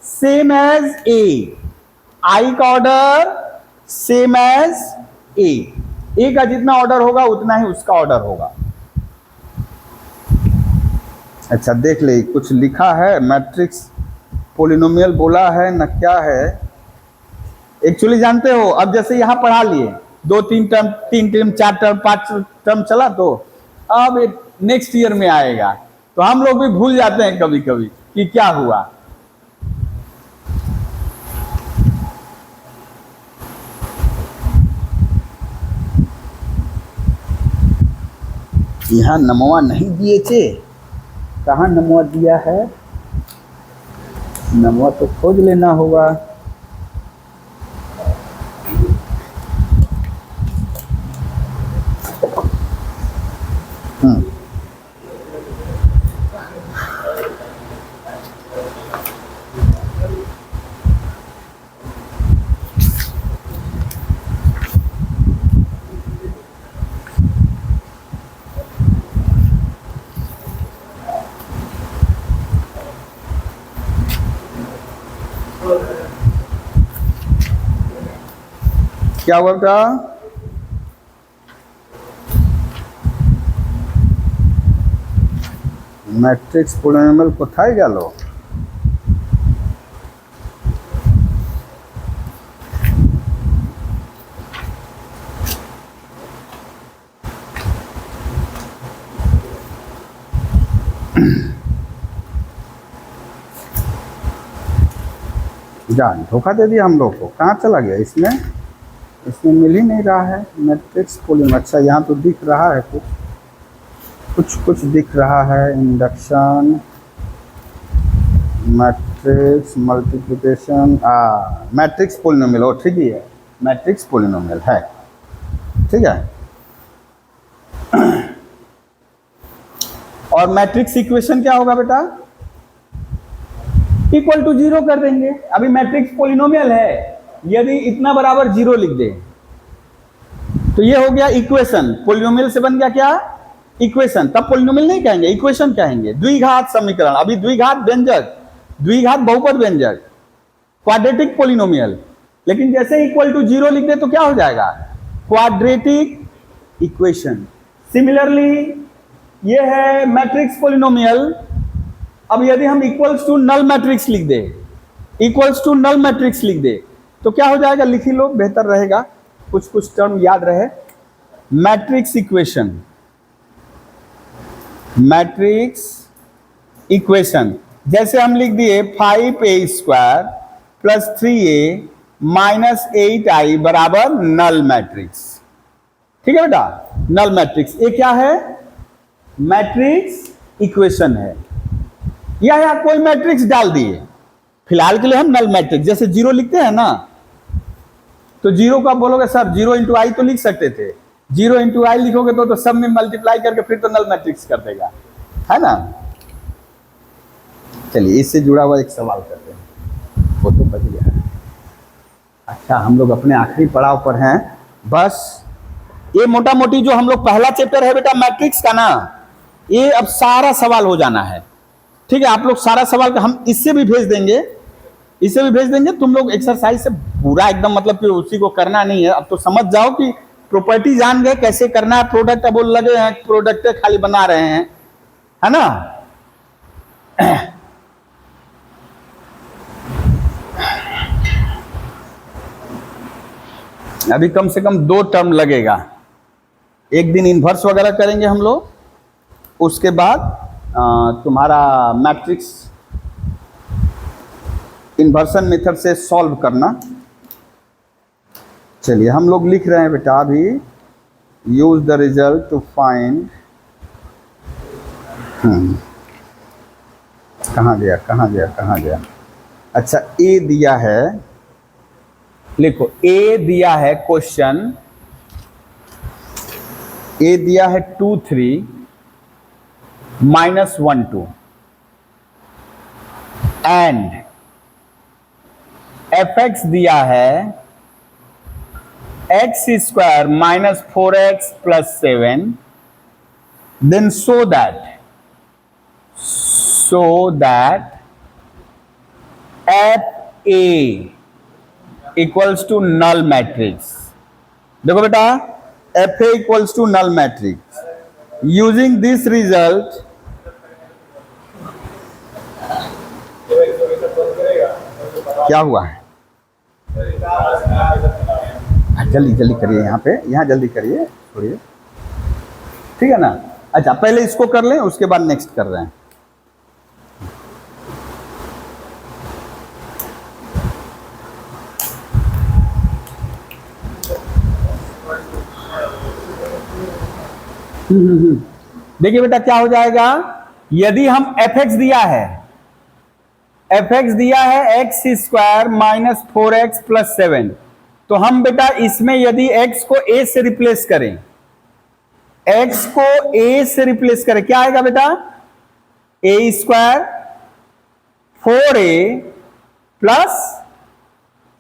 सेम एज a, i का ऑर्डर सेम एज a का जितना ऑर्डर होगा उतना ही उसका ऑर्डर होगा। अच्छा देख ले कुछ लिखा है, मैट्रिक्स पोलिनोमियल बोला है ना क्या है एक्चुअली जानते हो? अब जैसे यहां पढ़ा लिए 2 3 टर्म 3 टर्म 4 टर्म 5 टर्म चला, तो अब नेक्स्ट ईयर में आएगा। तो हम लोग भी भूल जाते हैं कभी कभी कि क्या हुआ। यहाँ नमवा नहीं दिए थे, कहाँ नमवा दिया है? नमवा तो खोज लेना होगा। क्या हुआ बेटा? मैट्रिक्स पोलिनोमियल कोথায় গেল? जान धोखा दे दिया हम लोग को। कहाँ चला गया? इसमें मिल ही नहीं रहा है मैट्रिक्स पोलिनोमियल। अच्छा यहाँ तो दिख रहा है, कुछ दिख रहा है। Induction, matrix multiplication, matrix polynomial. और ठीक ही है, मैट्रिक्स पोलिनोमियल है, ठीक है। और मैट्रिक्स इक्वेशन क्या होगा बेटा? इक्वल टू 0 कर देंगे। अभी मैट्रिक्स पोलिनोमियल है, यदि इतना बराबर 0 लिख दे तो ये हो गया इक्वेशन। पोलिनोमियल से बन गया क्या? इक्वेशन। तब पोलिनोमियल नहीं कहेंगे, इक्वेशन कहेंगे। द्विघात समीकरण, अभी द्विघात व्यंजक, द्विघात बहुपद व्यंजक, क्वाड्रेटिक पोलिनोमियल। लेकिन जैसे इक्वल टू 0 लिख दे तो क्या हो जाएगा? Quadratic equation. सिमिलरली ये है मैट्रिक्स पोलिनोमियल। अब यदि हम इक्वल्स टू नल मैट्रिक्स लिख दे, इक्वल्स टू नल मैट्रिक्स लिख दे तो क्या हो जाएगा? लिख ही लो, बेहतर रहेगा, कुछ टर्म याद रहे। मैट्रिक्स इक्वेशन, मैट्रिक्स इक्वेशन जैसे हम लिख दिए 5a² plus 3a minus 8i बराबर नल मैट्रिक्स। ठीक है बेटा, नल मैट्रिक्स। ये क्या है? मैट्रिक्स इक्वेशन है। या कोई मैट्रिक्स डाल दिए, फिलहाल के लिए हम नल मैट्रिक्स। जैसे 0 लिखते हैं ना, तो 0 को आप बोलोगे सर 0 इंटू आई तो लिख सकते थे। 0 इंटू आई लिखोगे तो सब में मल्टीप्लाई करके फिर तो नल मैट्रिक्स कर देगा, है ना। चलिए इससे जुड़ा हुआ एक सवाल करते हैं, वो तो बच गया है। अच्छा हम लोग अपने आखिरी पड़ाव पर हैं। बस ये मोटा मोटी जो हम लोग पहला चैप्टर है बेटा मैट्रिक्स का ना, ये अब सारा सवाल हो जाना है। ठीक है, आप लोग सारा सवाल का हम इससे भी भेज देंगे, इससे भी भेज देंगे। तुम लोग एक्सरसाइज से पूरा एकदम मतलब कि उसी को करना नहीं है। अब तो समझ जाओ कि प्रॉपर्टी जान गए कैसे करना है। प्रोडक्ट अब लगे हैं, प्रोडक्ट खाली बना रहे हैं, है ना। अभी कम से कम 2 टर्म लगेगा। एक दिन इन्वर्स वगैरह करेंगे हम लोग, उसके बाद तुम्हारा मैट्रिक्स इन्वर्सन मेथड से सॉल्व करना। चलिए हम लोग लिख रहे हैं बेटा अभी, use the result to find. कहाँ गया? अच्छा ए दिया है, लिखो ए दिया है क्वेश्चन, ए दिया है 2 3 -1 2 एंड fx दिया है x² -4x + 7, then so that fa equals to null matrix। देखो बेटा fa equals to null matrix। using this result क्या हुआ है? जल्दी करिए, यहाँ जल्दी करिए, छोड़िए, ठीक है ना। अच्छा पहले इसको कर लें, उसके बाद नेक्स्ट कर रहे हैं। देखिए बेटा क्या हो जाएगा, यदि हम fx दिया है, fx दिया है x square minus 4x plus 7, तो हम बेटा इसमें यदि x को a से रिप्लेस करें, x को a से रिप्लेस करें, क्या आएगा बेटा, a square 4a plus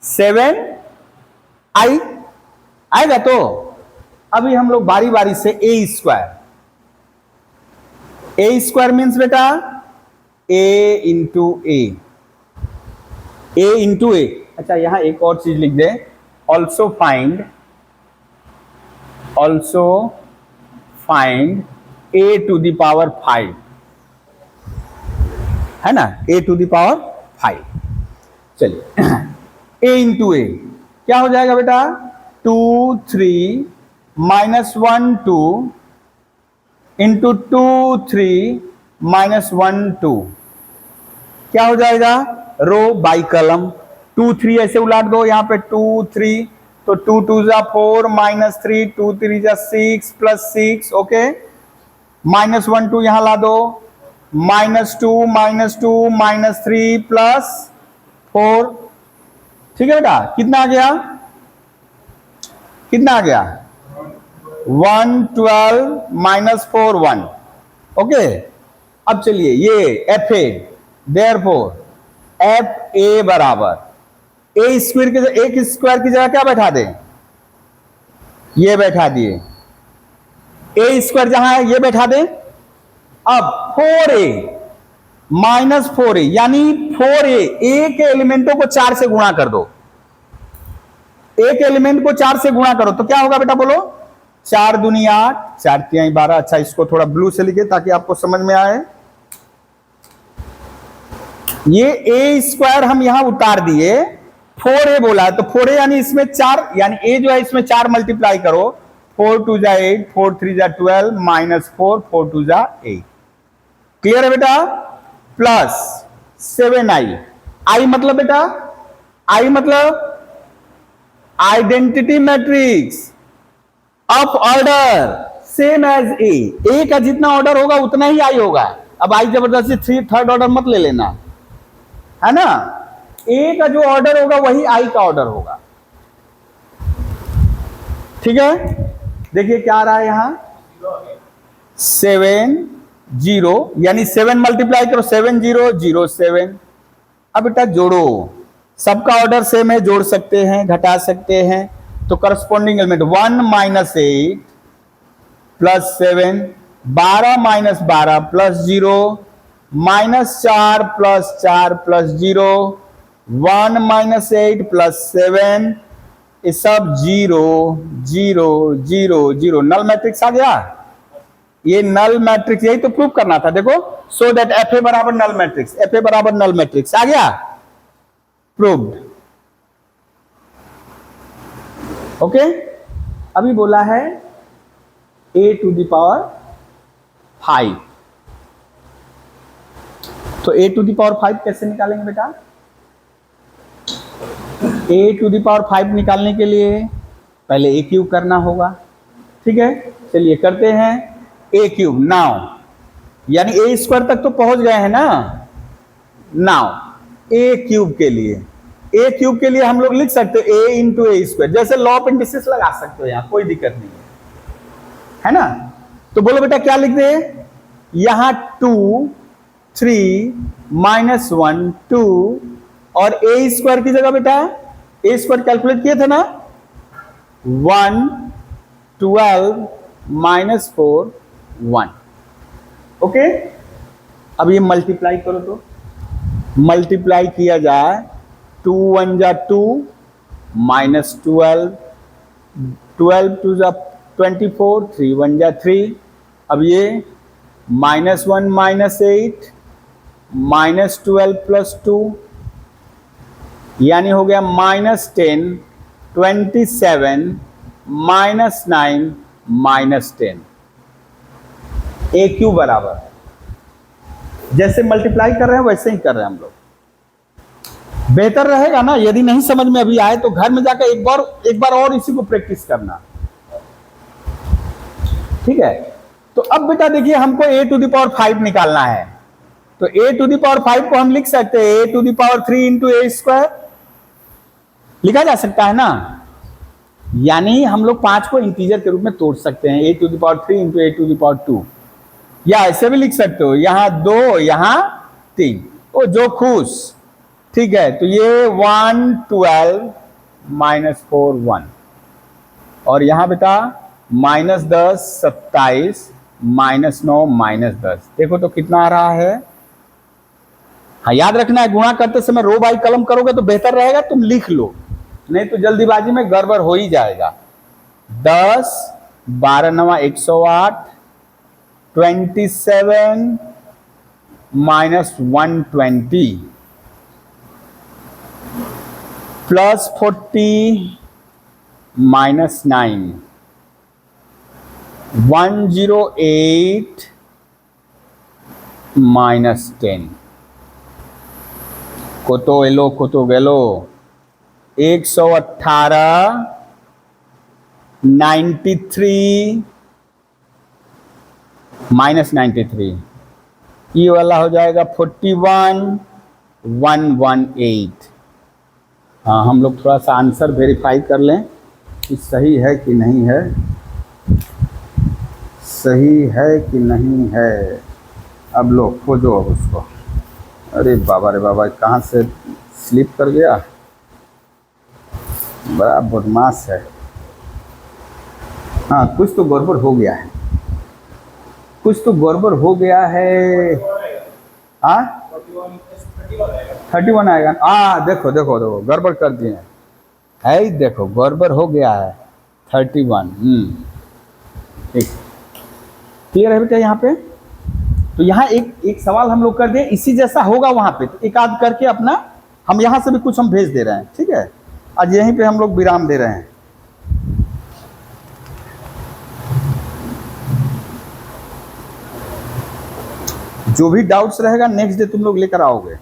7i आएगा। तो अभी हम लोग बारी बारी से a स्क्वायर मीन्स बेटा a into a into a। अच्छा यहां एक और चीज लिख दे, also find a to the power 5, है ना, a टू द पावर 5। चलिए a इंटू a क्या हो जाएगा बेटा, 2 3 माइनस 1 2 इंटू 2 3 माइनस 1 2, क्या हो जाएगा, रो बाई कलम, 2 3 ऐसे उलाट दो, यहां पे 2 3, तो 2 2 जा 4 माइनस 3, 2 3 जा 6 प्लस 6, ओके, माइनस 1 2 यहां ला दो, माइनस 2 माइनस 3 प्लस 4, ठीक है बेटा, कितना आ गया, 1 12 माइनस 4 1, ओके। अब चलिए ये F A, therefore F A बराबर ए स्क्वायर के, एक स्क्वायर की जगह क्या बैठा दें, ये बैठा दिए, ए स्क्वायर जहां है ये बैठा दें। अब 4a माइनस 4a यानी 4a, ए के एलिमेंटों को 4 से गुणा कर दो, एक एलिमेंट को 4 से गुणा करो तो क्या होगा बेटा बोलो, 4 दूनी 8, 4 तिहाई 12। अच्छा इसको थोड़ा ब्लू से लिखे ताकि आपको समझ में आए। ये ए स्क्वायर हम यहां उतार दिए, 4a बोला है तो 4a यानी इसमें 4, यानी a जो है इसमें 4 मल्टीप्लाई करो, 4 2 जा 8, 4 3 जा 12 माइनस 4, 4 2 जा 8, क्लियर है बेटा, प्लस 7i, i मतलब बेटा, i मतलब identity matrix of order same as A का जितना ऑर्डर होगा उतना ही आई होगा। अब आई जबरदस्ती थर्ड ऑर्डर मत ले लेना, है ना, ए का जो ऑर्डर होगा वही आई का ऑर्डर होगा, ठीक है। देखिए क्या आ रहा है यहां, 7 0 यानी 7 मल्टीप्लाई करो, 7 0 0 7। अब बेटा जोड़ो, सबका ऑर्डर सेम है, जोड़ सकते हैं घटा सकते हैं, तो corresponding element 1 minus 8 plus 7, 12 minus 12 plus 0, minus 4 plus 0, 1 minus 8 plus 7, ये सब 0 0 0 0, नल मैट्रिक्स आ गया। ये नल मैट्रिक्स, यही तो प्रूव करना था, देखो, सो दैट एफ ए बराबर नल मैट्रिक्स, एफ ए बराबर नल मैट्रिक्स आ गया, प्रूव्ड, ओके। अभी बोला है a टू द पावर 5, तो a टू द पावर 5 कैसे निकालेंगे बेटा, a टू द पावर 5 निकालने के लिए पहले a क्यूब करना होगा, ठीक है। चलिए करते हैं a क्यूब नाउ, यानी a स्क्वायर तक तो पहुंच गए हैं ना। नाउ a क्यूब के लिए हम लोग लिख सकते हो a इंटू ए स्क्वायर, जैसे लॉ ऑफ इंडिसेस लगा सकते हो, यहां कोई दिक्कत नहीं है ना। तो बोलो बेटा क्या लिख दे, यहां 2 3 माइनस 1 2, और ए स्क्वायर की जगह बेटा ए स्क्वायर कैलकुलेट किए थे ना, 1 12 माइनस 4 1, ओके। अब ये मल्टीप्लाई करो, तो मल्टीप्लाई किया जाए, 2 1 जा 2 माइनस 12, 12 2 जा 24, 3 1 जा 3। अब ये माइनस 1 माइनस 8 माइनस 12 प्लस 2, यानी हो गया माइनस 10 27 माइनस 9 माइनस 10, ए क्यू बराबर, जैसे मल्टीप्लाई कर रहे हैं वैसे ही कर रहे हैं हम लोग। बेहतर रहेगा ना, यदि नहीं समझ में अभी आए तो घर में जाकर एक बार और इसी को प्रैक्टिस करना, ठीक है। तो अब बेटा देखिए हमको a टू द पावर 5 निकालना है, तो a टू द पावर 5 को हम लिख सकते हैं a to the power 3 into A square, लिखा जा सकता है ना। यानी हम लोग 5 को इंटीजर के रूप में तोड़ सकते हैं, a to the power 3 into A to the power 2, या ऐसे भी लिख सकते हो, यहां 2 यहां 3, ओ जो खुश, ठीक है। तो ये 1 12 माइनस 4 1, और यहां बेटा माइनस 10 27 माइनस 9 माइनस 10, देखो तो कितना आ रहा है। हाँ याद रखना है, गुणा करते समय रो बाई कलम करोगे तो बेहतर रहेगा, तुम लिख लो, नहीं तो जल्दीबाजी में गड़बड़ हो ही जाएगा। 10 12 9 108 27 माइनस 120 प्लस 40 माइनस 9 108 माइनस 10, कोतो एलो कोतो गेलो, 118 93 माइनस 93, ये वाला हो जाएगा 41 118। हाँ हम लोग थोड़ा सा आंसर वेरीफाई कर लें कि सही है कि नहीं है, सही है कि नहीं है। अब लो खोजो अब उसको, अरे बाबा रे बाबा कहाँ से स्लिप कर गया, बड़ा बदमाश है। हाँ कुछ तो गड़बड़ हो गया है, कुछ तो गड़बड़ हो गया है। हाँ 31 आएगा, हाँ देखो देखो देखो गड़बड़ कर दिए है, देखो गड़बड़ हो गया है 31। ठीक क्लियर है बेटा यहाँ पे। तो यहाँ एक सवाल हम लोग कर दें, इसी जैसा होगा वहाँ पे, तो एक आध करके अपना हम यहाँ से भी कुछ हम भेज दे रहे हैं, ठीक है। आज यहीं पे हम लोग विराम दे रहे हैं। जो भी डाउट्स रहेगा नेक्स्ट डे तुम लोग लेकर आओगे।